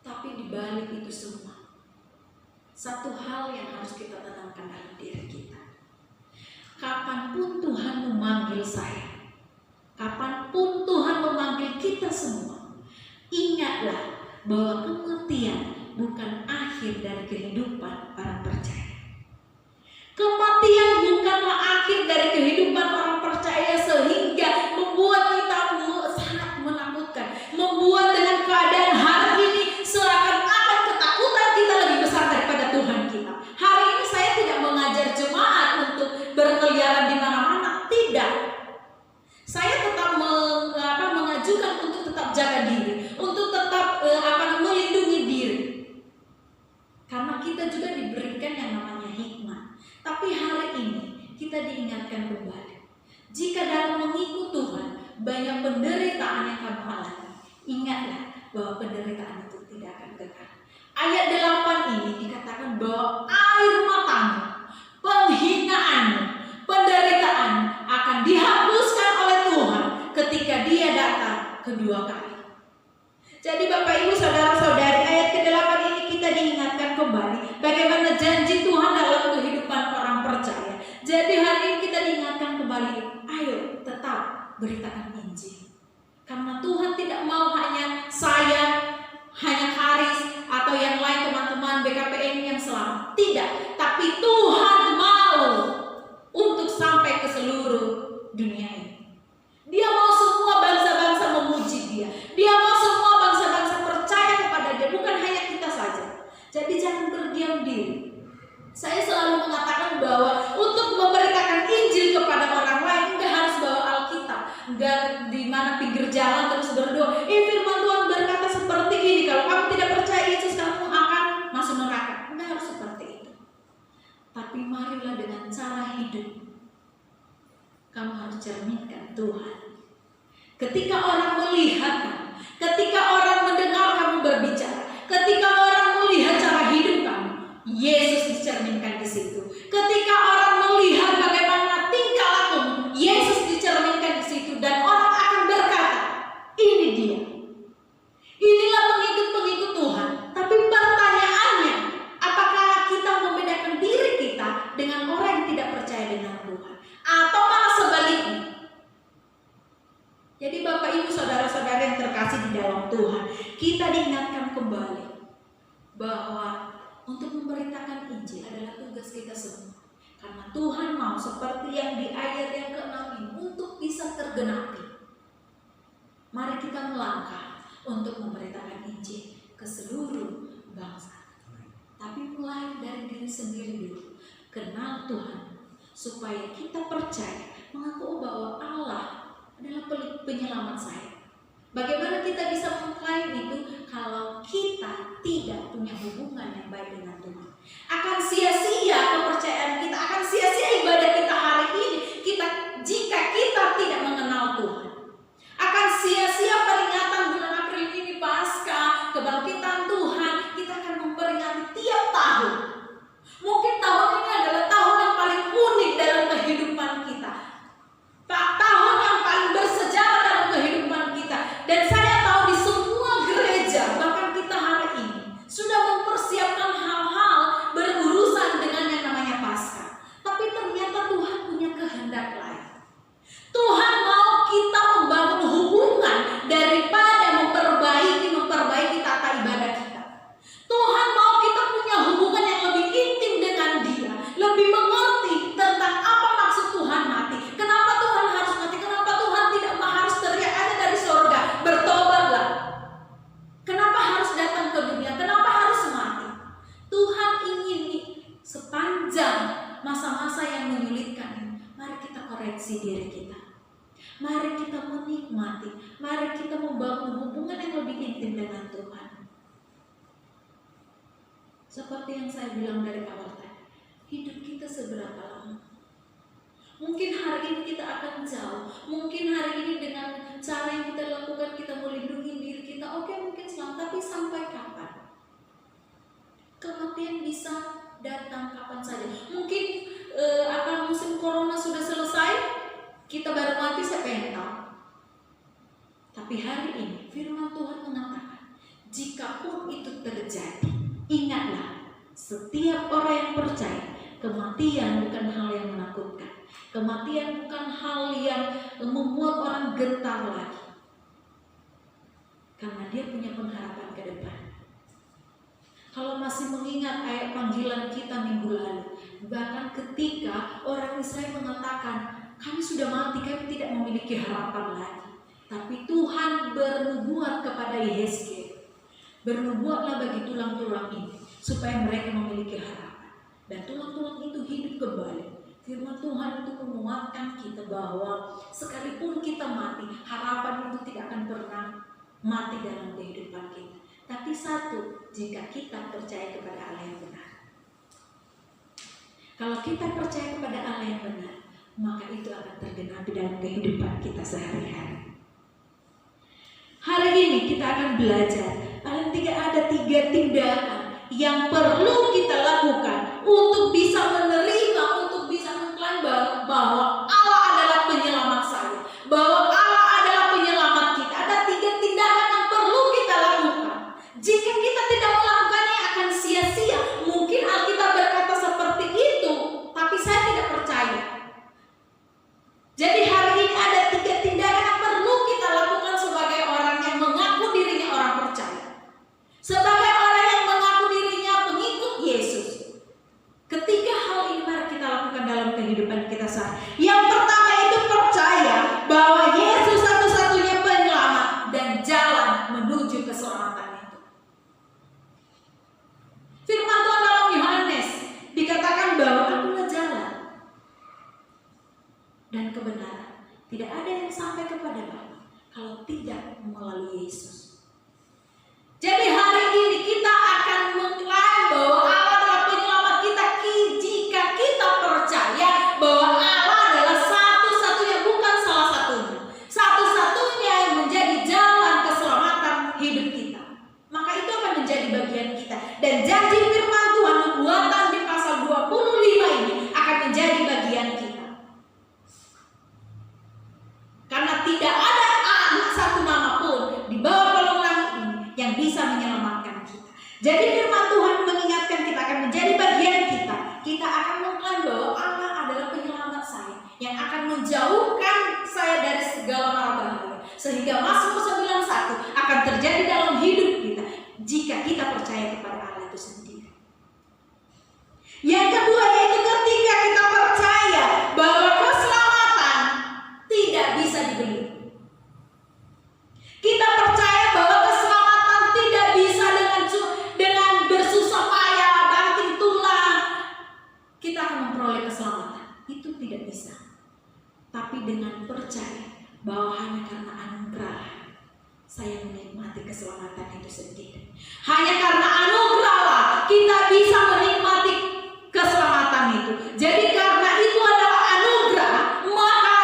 Tapi di balik itu semua, satu hal yang harus kita tanamkan dalam diri kita. Kapanpun Tuhan memanggil saya, kapanpun Tuhan memanggil kita semua, ingatlah bahwa kematian bukan akhir dari kehidupan orang percaya. Kematian bukanlah akhir dari kehidupan orang percaya sehingga membuat kita sangat menakutkan, membuat dengan keadaan hari ini seakan-akan ketakutan kita lebih besar daripada Tuhan kita. Hari ini saya tidak mengajar jemaat untuk berkeliaran di mana-mana, tidak. Saya tetap mengajukan untuk tetap jaga diri, untuk tetap melindungi diri. Karena kita juga diberikan yang namanya hikmah. Tapi hari ini kita diingatkan kembali, jika dalam mengikut Tuhan banyak penderitaan yang kamu alami, ingatlah bahwa penderitaan itu tidak akan kekal. Ayat 8 ini dikatakan bahwa air matamu, penghinaanmu, penderitaan akan dihapuskan oleh Tuhan ketika Dia datang kedua kali. Jadi Bapak Ibu Saudara-saudari, ayat ke-8 ini kita diingatkan kembali bagaimana janji Tuhan dalam kehidupan orang percaya. Jadi hari ini kita diingatkan kembali, ayo tetap beritakan Injil. Karena Tuhan tidak mau hanya saya, hanya Haris atau yang lain teman-teman BKPM yang selamat. Tidak, tapi Tuhan mau untuk sampai ke seluruh dunia ini. Dia mau semua bangsa-bangsa memuji Dia. Dia mau semua bangsa-bangsa percaya kepada Dia, bukan hanya kita saja. Jadi jangan berdiam diri. Saya selalu mengatakan bahwa untuk memberitakan Injil kepada orang lain enggak harus bawa Alkitab, enggak di mana pinggir jalan terus berdoa. Firman Tuhan berkata seperti ini, kalau kamu tidak percaya Yesus kamu akan masuk neraka. Enggak harus seperti itu. Tapi marilah dengan hidup, kamu harus cerminkan Tuhan. Ketika orang melihat kamu, ketika orang mendengar kamu berbicara, ketika orang melihat cara hidup kamu, Yesus dicerminkan di situ. Ketika orang melihat bagaimana tingkah lakumu, Yesus dicerminkan di situ, dan orang akan berkata, ini dia. Inilah pengikut-pengikut Tuhan. Tapi pertanyaannya, apakah kita membedakan diri kita dengan orang yang tidak percaya dengan Tuhan? Atau malah sebaliknya? Jadi Bapak Ibu saudara-saudara yang terkasih di dalam Tuhan, kita diingatkan kembali bahwa untuk memberitakan Injil adalah tugas kita semua. Karena Tuhan mau seperti yang di ayat yang ke-6 ini, untuk bisa tergenapi, mari kita melangkah untuk memberitakan Injil ke seluruh bangsa. Tapi mulai dari diri sendiri dulu. Kenal Tuhan, supaya kita percaya, mengaku bahwa Allah adalah penyelamat saya. Bagaimana kita bisa mengklaim itu kalau kita tidak punya hubungan yang baik dengan Tuhan? Akan sia-sia kepercayaan kita, akan sia-sia ibadah kita hari ini jika kita tidak mengenal Tuhan. Akan sia-sia peringatan bulan April ini, Paskah, kebangkitan Tuhan, kita akan memperingati tiap tahun. Mungkin tahun ini adalah tahun yang paling unik dalam kehidupan kita. Tahun yang paling bersejarah dalam kehidupan kita. Dan saya tahu di semua gereja, bahkan kita hari ini, sudah mempersiapkan hal-hal berurusan dengan yang namanya Paskah. Tapi ternyata Tuhan punya kehendak lain. Tuhan mau kita membangun hubungan daripada memperbaiki tata ibadah kita. Tuhan mau kita punya hubungan yang lebih intim dengan Dia, lebih mengerti tentang apa maksud Tuhan mati. Kenapa Tuhan harus mati? Kenapa Tuhan tidak harus teriak aja dari surga, bertobatlah? Kenapa harus datang ke dunia? Kenapa harus mati? Tuhan ingin sepanjang masa-masa yang menyulitkan ini, mari kita koreksi diri kita. Mari kita menikmati, mari kita membangun hubungan yang lebih intim dengan Tuhan. Seperti yang saya bilang dari awal tadi, hidup kita seberapa lama? Mungkin hari ini kita akan jauh, mungkin hari ini dengan cara yang kita lakukan kita melindungi diri kita, oke, mungkin selamat, tapi sampai kapan? Kematian bisa datang kapan saja. Mungkin musim corona sudah selesai, kita baru mati, siapa yang tahu? Tapi hari ini firman Tuhan mengatakan, jikapun itu terjadi, ingatlah, setiap orang yang percaya, kematian bukan hal yang menakutkan. Kematian bukan hal yang membuat orang gentar lagi. Karena dia punya pengharapan ke depan. Kalau masih mengingat ayat panggilan kita minggu lalu, bahkan ketika orang Israel mengatakan, kami sudah mati, kami tidak memiliki harapan lagi. Tapi Tuhan bernubuat kepada Yehezkiel, bernubuatlah bagi tulang-tulang ini, supaya mereka memiliki harapan. Dan tulang-tulang itu hidup kembali. Firman Tuhan itu menguatkan kita bahwa sekalipun kita mati, harapan itu tidak akan pernah mati dalam kehidupan kita. Tapi satu, jika kita percaya kepada Allah yang benar. Kalau kita percaya kepada Allah yang benar, maka itu akan tergenapi dalam kehidupan kita sehari-hari. Hari ini kita akan belajar, paling tidak ada 3 tindakan yang perlu kita lakukan untuk bisa menerima, untuk bisa mengklaim bahwa Allah adalah penyelamat saya, bahwa Allah adalah penyelamat kita. Ada 3 tindakan yang perlu kita lakukan. Jika kita tidak melakukannya, akan sia-sia. Mungkin Alkitab berkata seperti itu, tapi saya tidak percaya. Jadi hari ini ada 3 tindakan yang perlu kita lakukan sebagai orang yang mengaku dirinya orang percaya, sebagai orang yang mengaku dirinya pengikut Yesus. Ketiga hal ini mari kita lakukan dalam kehidupan kita sehari. Yang pertama itu percaya bahwa Yesus satu-satunya penyelamat dan jalan menuju keselamatan itu. Firman Tuhan dalam Yohanes dikatakan bahwa akulah jalan dan kebenaran. Tidak ada yang sampai kepada Bapa kalau tidak melalui Yesus. Jadi hari ini kita akan mengklaim bahwa Allah adalah penyelamat kita jika kita percaya bahwa Tapi dengan percaya bahwa hanya karena anugerah saya menikmati keselamatan itu sendiri. Hanya karena anugerah lah kita bisa menikmati keselamatan itu. Jadi karena itu adalah anugerah, maka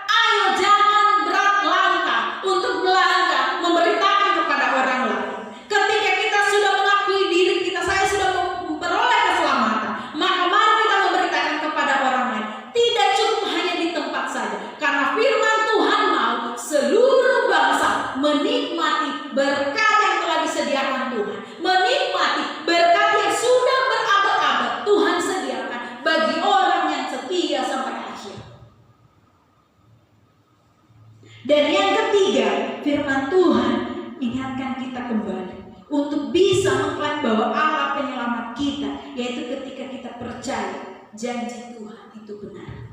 ayo jangan berat langkah untuk melangkah memberitakan kepada orang lain. Ketika kita sudah mengakui diri kita, saya sudah memperoleh keselamatan, maka mari kita memberitakan kepada orang lain. Tidak cukup hanya di tempat saja, karena firman Tuhan mau seluruh bangsa menikmati berkat yang telah disediakan Tuhan, menikmati berkat yang sudah berabad-abad Tuhan sediakan bagi orang yang setia sampai akhir. Dan yang ketiga, firman Tuhan ingatkan kita kembali untuk bisa mengklaim bahwa Allah penyelamat kita, yaitu ketika kita percaya janji Tuhan itu benar.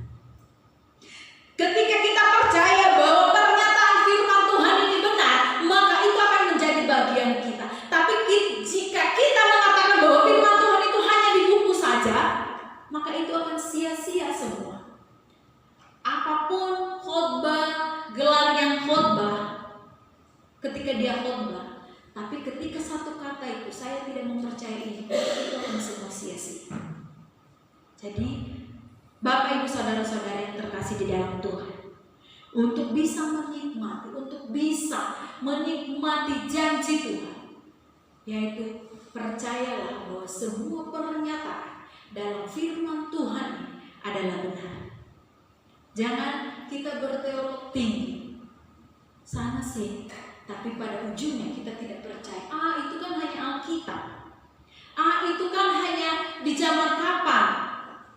Ketika kita percaya bahwa pernyataan firman Tuhan ini benar, maka itu akan menjadi bagian kita. Tapi jika kita mengatakan bahwa firman Tuhan itu hanya di buku saja, maka itu akan sia-sia semua. Apapun khotbah, gelar yang khotbah, ketika dia khotbah, tapi ketika satu kata itu saya tidak mempercayai, itu akan semua sia-sia. Jadi Bapak Ibu saudara-saudara yang terkasih di dalam Tuhan, untuk bisa menikmati janji Tuhan, yaitu percayalah bahwa semua pernyataan dalam firman Tuhan adalah benar. Jangan kita berteolog tinggi sana sih, tapi pada ujungnya kita tidak percaya. Itu kan hanya Alkitab. Itu kan hanya di zaman kapan?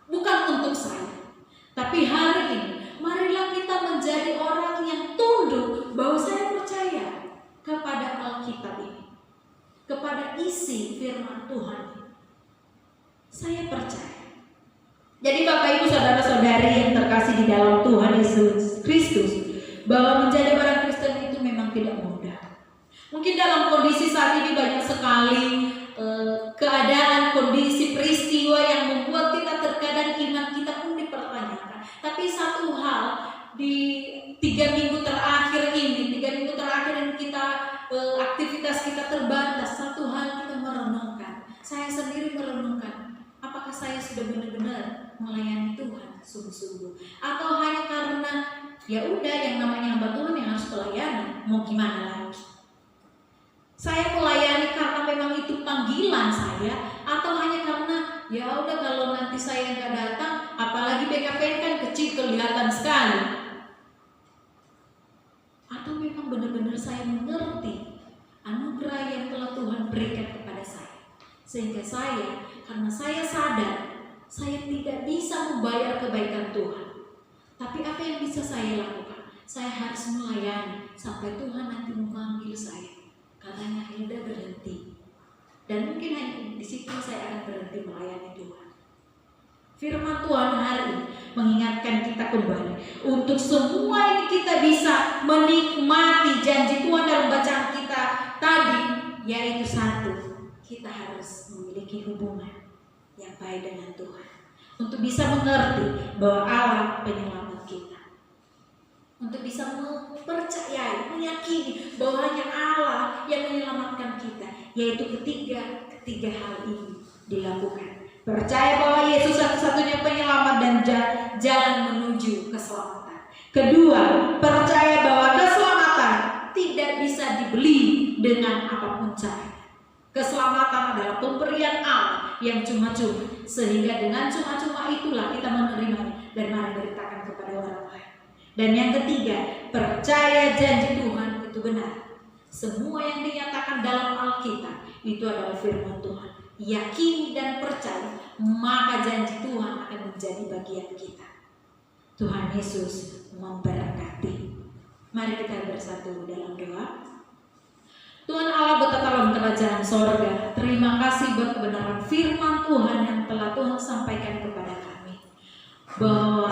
Bukan untuk saya. Tapi hari ini marilah kita menjadi orang yang tunduk bahwa saya percaya kepada Alkitab ini, kepada isi firman Tuhan. Saya percaya. Jadi Bapak Ibu saudara-saudari yang terkasih di dalam Tuhan Yesus Kristus, bahwa menjadi orang Kristen itu memang tidak mudah. Mungkin dalam kondisi saat ini banyak sekali keadaan, kondisi, peristiwa yang membuat kita terkadang iman kita pun dipertanyakan. Tapi satu hal, di 3 minggu terakhir ini kita aktivitas kita terbatas. Satu hal kita merenungkan. Saya sendiri merenungkan, apakah saya sudah benar-benar melayani Tuhan sungguh-sungguh, atau hanya karena ya udah yang namanya hamba Tuhan yang harus pelayanan, mau gimana lagi? Saya melayani karena memang itu panggilan saya, atau hanya karena ya udah kalau nanti saya nggak datang, apalagi BKPN kan kecil kelihatan sekali. Atau memang benar-benar saya mengerti anugerah yang telah Tuhan berikan kepada saya, sehingga saya, karena saya sadar saya tidak bisa membayar kebaikan Tuhan, tapi apa yang bisa saya lakukan? Saya harus melayani sampai Tuhan nanti memanggil saya. Katanya Hilda berhenti, dan mungkin hanya di situ saya akan berhenti melayani Tuhan. Firman Tuhan hari ini mengingatkan kita kembali untuk semua ini kita bisa menikmati janji Tuhan dalam bacaan kita tadi, yaitu satu, kita harus memiliki hubungan yang baik dengan Tuhan untuk bisa mengerti bahwa Allah penyelamat kita. Untuk bisa mempercayai, meyakini bahwa hanya Allah yang menyelamatkan kita, yaitu ketiga hal ini dilakukan. Percaya bahwa Yesus satu-satunya penyelamat dan jalan menuju keselamatan. Kedua, percaya bahwa keselamatan tidak bisa dibeli dengan apapun cara. Keselamatan adalah pemberian Allah yang cuma-cuma, sehingga dengan cuma-cuma itulah kita menerimanya dan mari beritakan kepada orang lain. Dan yang ketiga, percaya janji Tuhan itu benar. Semua yang dinyatakan dalam Alkitab itu adalah firman Tuhan. Yakini dan percaya, maka janji Tuhan akan menjadi bagian kita. Tuhan Yesus memberkati. Mari kita bersatu dalam doa. Tuhan Allah betapa dalam kerajaan sorga, terima kasih buat kebenaran firman Tuhan yang telah Tuhan sampaikan kepada kami, bahwa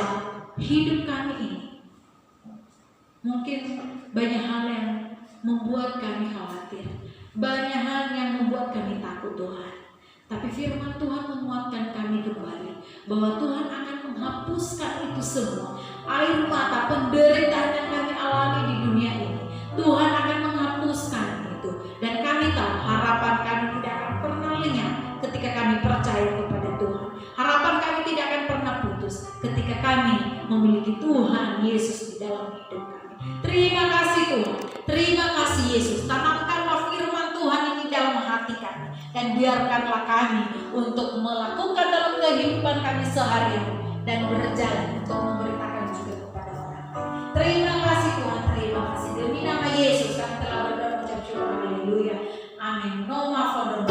hidup kami ini mungkin banyak hal yang membuat kami khawatir, banyak hal yang membuat kami takut Tuhan. Tapi firman Tuhan menguatkan kami kembali bahwa Tuhan akan menghapus menghapuskan itu semua. Air mata penderitaan yang kami alami di dunia ini, Tuhan akan menghapuskan itu. Dan kami tahu harapan kami tidak akan pernah lenyap ketika kami percaya kepada Tuhan. Harapan kami tidak akan pernah putus ketika kami memiliki Tuhan Yesus di dalam hidup kami. Terima kasih Tuhan, terima kasih Yesus. Tanamkanlah firman Tuhan ini dalam hati kami, dan biarkanlah kami untuk melakukan dalam kehidupan kami sehari-hari dan berjalan untuk memberitakan juga kepada orang lain. Terima kasih Tuhan, terima kasih. Demi nama Yesus kami telah berdoa mengucap syukur. Haleluya. Amin. Noma Fadon.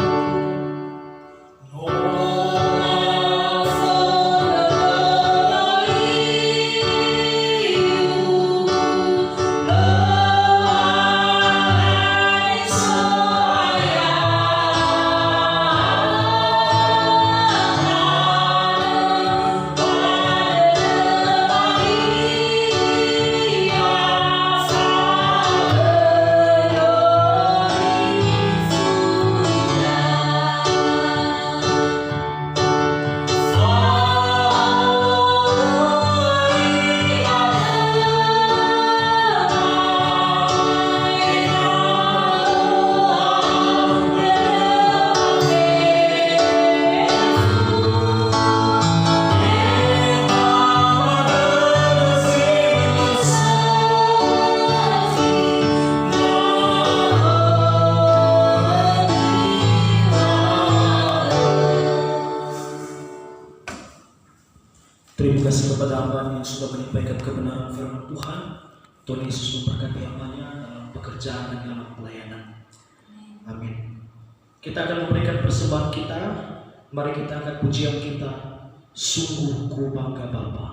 Terima kasih kepada hamba yang sudah menyampaikan kebenaran firman Tuhan. Tuhan Yesus memberkati hambanya dalam pekerjaan dan dalam pelayanan. Amin. Kita akan memberikan persembahan kita. Mari kita angkat pujian kita. Sungguh ku bangga Bapa.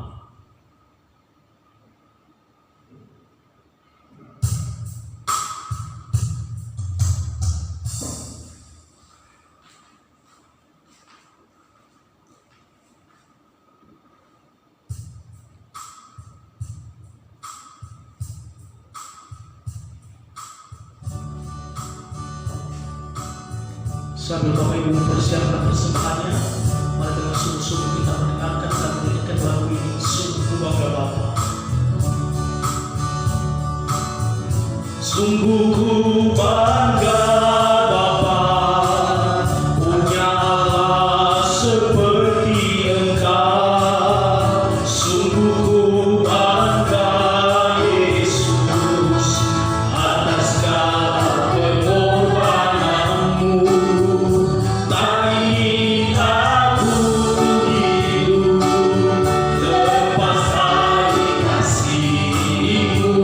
Sambil Bapak Ibu mempersiapkan persembahannya, mari dengan sungguh-sungguh kita mendengarkan dan menyanyikan lagu ini. Sungguh ku bangga Bapa. Sungguh ku bangga Bapa, punya Allah seperti Engkau. Sungguh ku bangga Yesus atas segala pengorbananmu. Tak ingin aku hidup lepas dari kasih-Mu.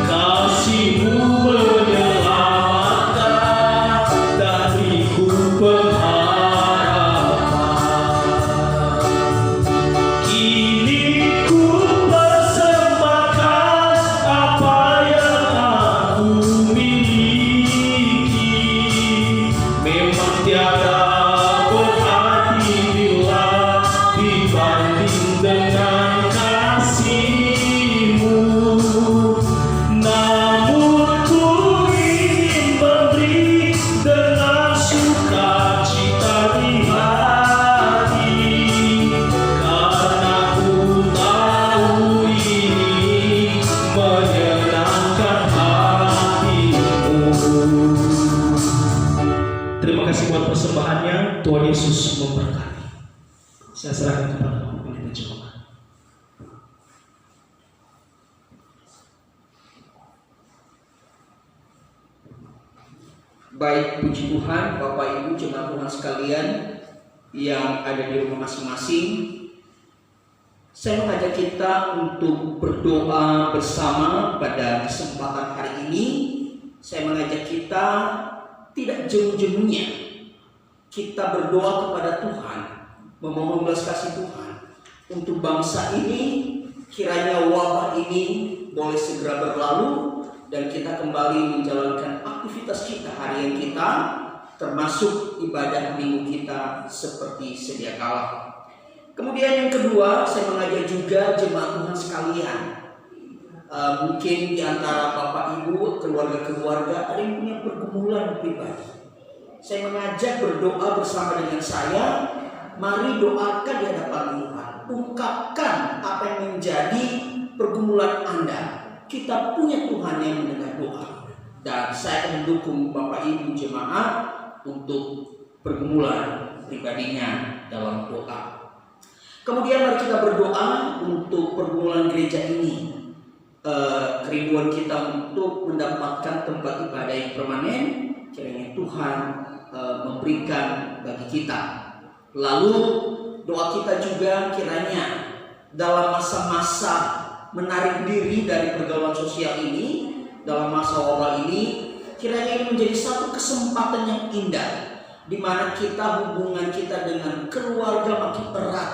Kasih-Mu menyelamatkan dariku pengharapan. Kini ku persembahkan apa yang aku miliki. Memang tiada berarti bila dibanding dengan kasih-Mu. Namun ku ingin memberi dengan sukacita di hati, karena ku tahu ini menyenangkan hati-Mu. Terima kasih buat persembahannya. Tuhan Yesus memberkati. Saya serahkan kepada Bapak Pendeta Jemaat. Baik, puji Tuhan, Bapak Ibu jemaat Tuhan sekalian yang ada di rumah masing-masing. Saya mengajak kita untuk berdoa bersama pada kesempatan hari ini. Saya mengajak kita tidak jemu-jemunya kita berdoa kepada Tuhan, memohon belas kasih Tuhan untuk bangsa ini. Kiranya wabah ini boleh segera berlalu dan kita kembali menjalankan aktivitas kita harian kita, termasuk ibadah minggu kita seperti sedia kala. Kemudian yang kedua, saya mengajak juga jemaat Tuhan sekalian. Mungkin di antara Bapak Ibu, keluarga-keluarga ada yang punya pergumulan pribadi. Saya mengajak berdoa bersama dengan saya. Mari doakan di hadapan Tuhan. ungkapkan apa yang menjadi pergumulan Anda. Kita punya Tuhan yang mendengar doa. Dan saya akan mendukung Bapak Ibu jemaat untuk pergumulan pribadinya dalam doa. Kemudian mari kita berdoa untuk pergumulan gereja ini. Kerinduan kita untuk mendapatkan tempat ibadah yang permanen, kiranya Tuhan memberikan bagi kita. Lalu doa kita juga kiranya dalam masa-masa menarik diri dari pergaulan sosial ini, dalam masa wabah ini, kiranya ini menjadi satu kesempatan yang indah, di mana kita hubungan kita dengan keluarga makin erat,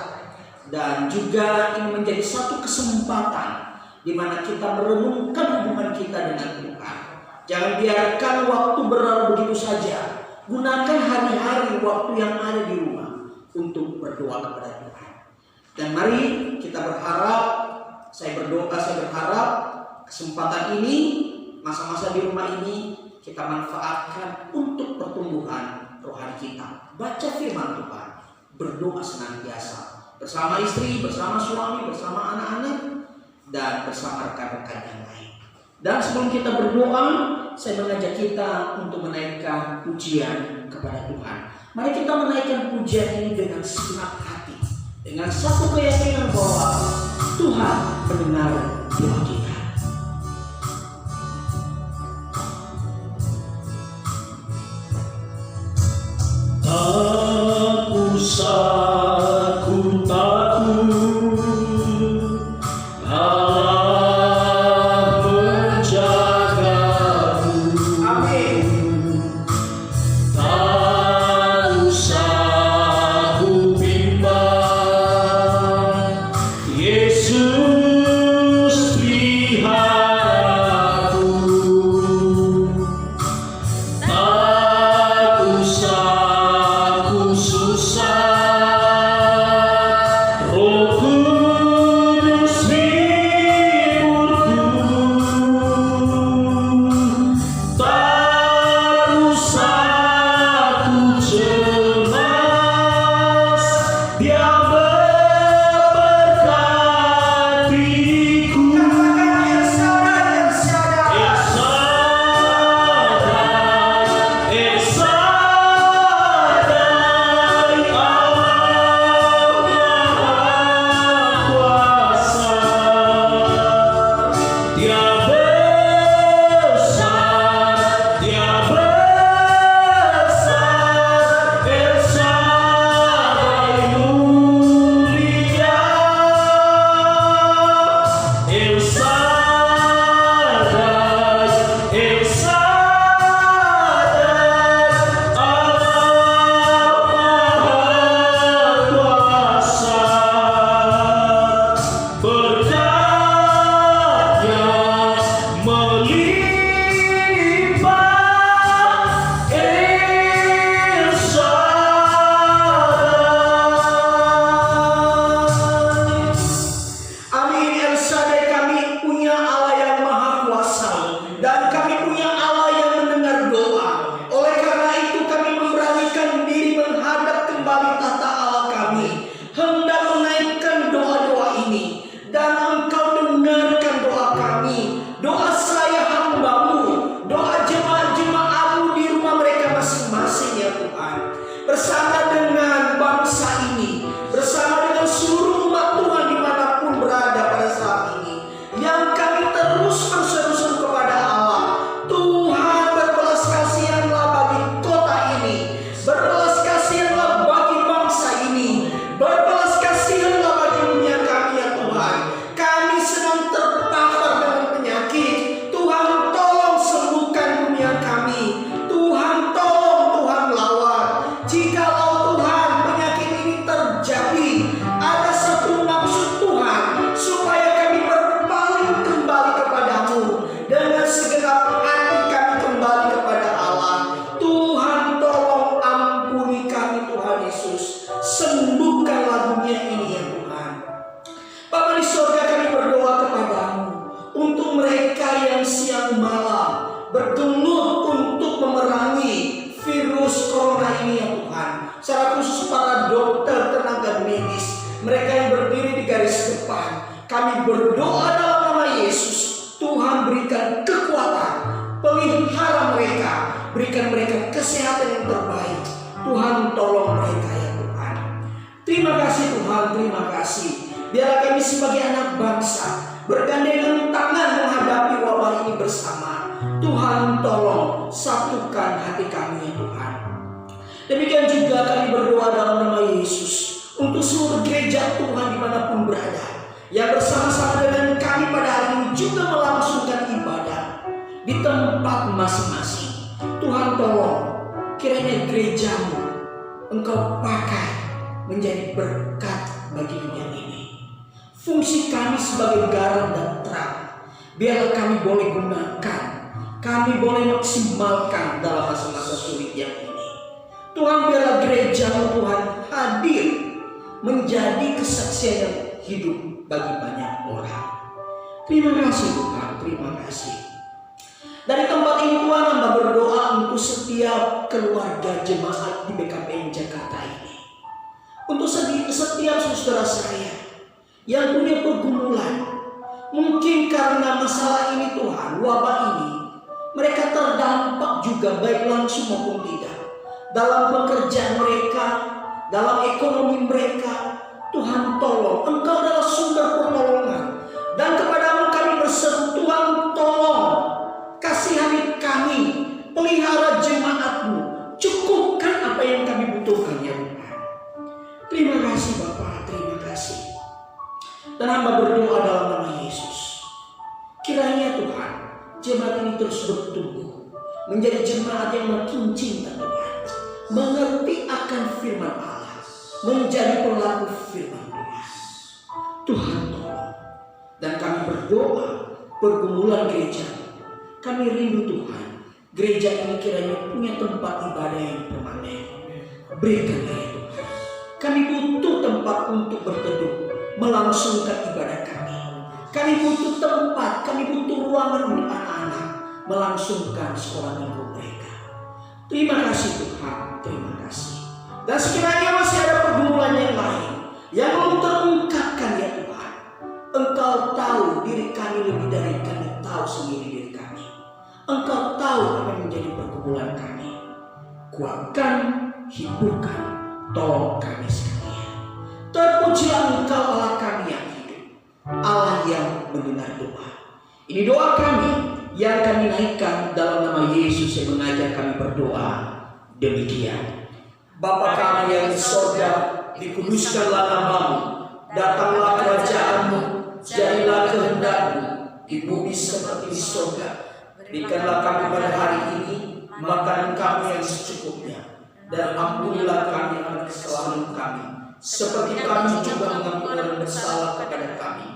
dan juga ini menjadi satu kesempatan di mana kita merenungkan hubungan kita dengan Tuhan. Jangan biarkan waktu berlalu begitu saja. Gunakan hari-hari waktu yang ada di rumah untuk berdoa kepada Tuhan. Dan mari kita berharap, saya berharap kesempatan ini, masa-masa di rumah ini kita manfaatkan untuk pertumbuhan rohani kita. Baca firman Tuhan, berdoa senantiasa bersama istri, bersama suami, bersama anak-anak, dan bersama rekan-rekan yang lain. Dan sebelum kita berdoa, saya mengajak kita untuk menaikkan pujian kepada Tuhan. Mari kita menaikkan pujian ini dengan segenap hati, dengan satu keyakinan bahwa Tuhan mendengar doa kita. Tak usah ku takut, Allah menjagaku. Amin. Tak usah ku bimbang, Yesus peliharaku. Tak usah ku susah, Roh Kudus hiburku. Tak usah ku cemas, Dia memberkatiku. bergelut untuk memerangi virus corona ini ya Tuhan. Secara khusus para dokter, tenaga medis, mereka yang berdiri Kami berdoa dalam nama Yesus, Tuhan berikan kekuatan, pelihara mereka, berikan mereka kesehatan yang terbaik. Tuhan tolong mereka ya Tuhan. Terima kasih Tuhan, terima kasih. Biarlah kami sebagai anak bangsa bergandengan tangan menghadapi wabah ini bersama. Tuhan tolong satukan hati kami ya Tuhan. Demikian juga kami berdoa dalam nama Yesus untuk seluruh gereja Tuhan dimanapun berada, yang bersama-sama dengan kami pada hari ini juga melangsungkan ibadah di tempat masing-masing. Tuhan tolong kiranya gerejamu Engkau pakai menjadi berkat bagi dunia ini. Fungsi kami sebagai garam dan terang, biarlah kami boleh gunakan, kami boleh maksimalkan dalam masa-masa sulit yang ini. Tuhan, biarlah gereja-Mu Tuhan hadir menjadi kesaksian yang hidup bagi banyak orang. Terima kasih Tuhan, terima kasih. Dari tempat ini Tuhan, hamba berdoa untuk setiap keluarga jemaat di BKPM Jakarta ini. Untuk setiap saudara saya yang punya pergumulan, mungkin karena masalah ini Tuhan, wabah ini, mereka terdampak juga baik langsung maupun tidak dalam pekerjaan mereka, dalam ekonomi mereka. Tuhan tolong, Engkau adalah sumber pertolongan, dan kepadamu kami berseru, Tuhan tolong, kasihani kami, pelihara jemaat-Mu, cukupkan apa yang kami butuhkan ya Tuhan. Terima kasih Bapa, terima kasih. Dan hamba berdoa dalam nama Yesus, kiranya Tuhan, jemaat ini terus bertumbuh menjadi jemaat yang makin cinta Tuhan, mengerti akan firman Allah, menjadi pelaku firman Tuhan. Tuhan tolong. Dan kami berdoa pergumulan gereja, kami rindu Tuhan, gereja ini kiranya punya tempat ibadah yang permanen. Berikanlah ya Tuhan. Kami butuh tempat untuk berteduh, melangsungkan ibadah kami. Kami butuh tempat, kami butuh ruangan untuk anak-anak melangsungkan sekolah minggu mereka. Terima kasih Tuhan, terima kasih. Dan sekiranya masih ada pergumulan yang lain yang belum terungkapkan ya Tuhan, Engkau tahu diri kami lebih dari kami tahu sendiri diri kami. Engkau tahu apa yang menjadi pergumulan kami. Kuatkan, hiburkan, tolong kami sekalian. Terpujilah Engkau Allah kami yang hidup, Allah yang mendengar doa. Ini doa kami yang kami naikkan dalam nama Yesus yang mengajar kami berdoa. Demikian. Bapa kami yang di sorga, dikuduskanlah nama-Mu, datanglah kerajaan-Mu, jadilah kehendak-Mu di bumi seperti di sorga. Berikanlah kami pada hari ini makanan kami yang secukupnya, dan ampunilah kami akan kesalahan kami, seperti kami juga mengampuni orang bersalah kepada kami.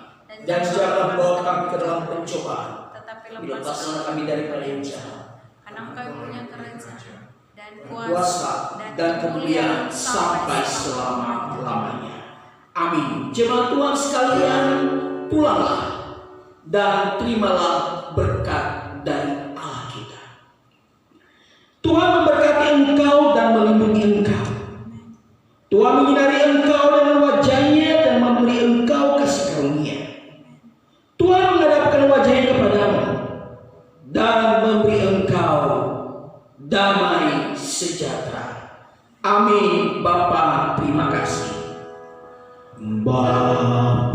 Dan jangan bawa kami ke dalam pencobaan, tetapi lepaskanlah kami daripada yang jahat. Karena Engkau punya kerajaan dan kuasa dan kemuliaan sampai selama-lamanya. Amin. Jemaat Tuhan sekalian, pulanglah dan terimalah berkat dari Allah kita. Tuhan memberkati engkau dan melindungi engkau. Tuhan menyinari engkau dengan wajahnya dan memberi engkau kasih karunia. Tuhan menghadapkan wajahnya kepadamu dan memberi engkau damai sejahtera. Amin. Bapa, terima kasih. Bapa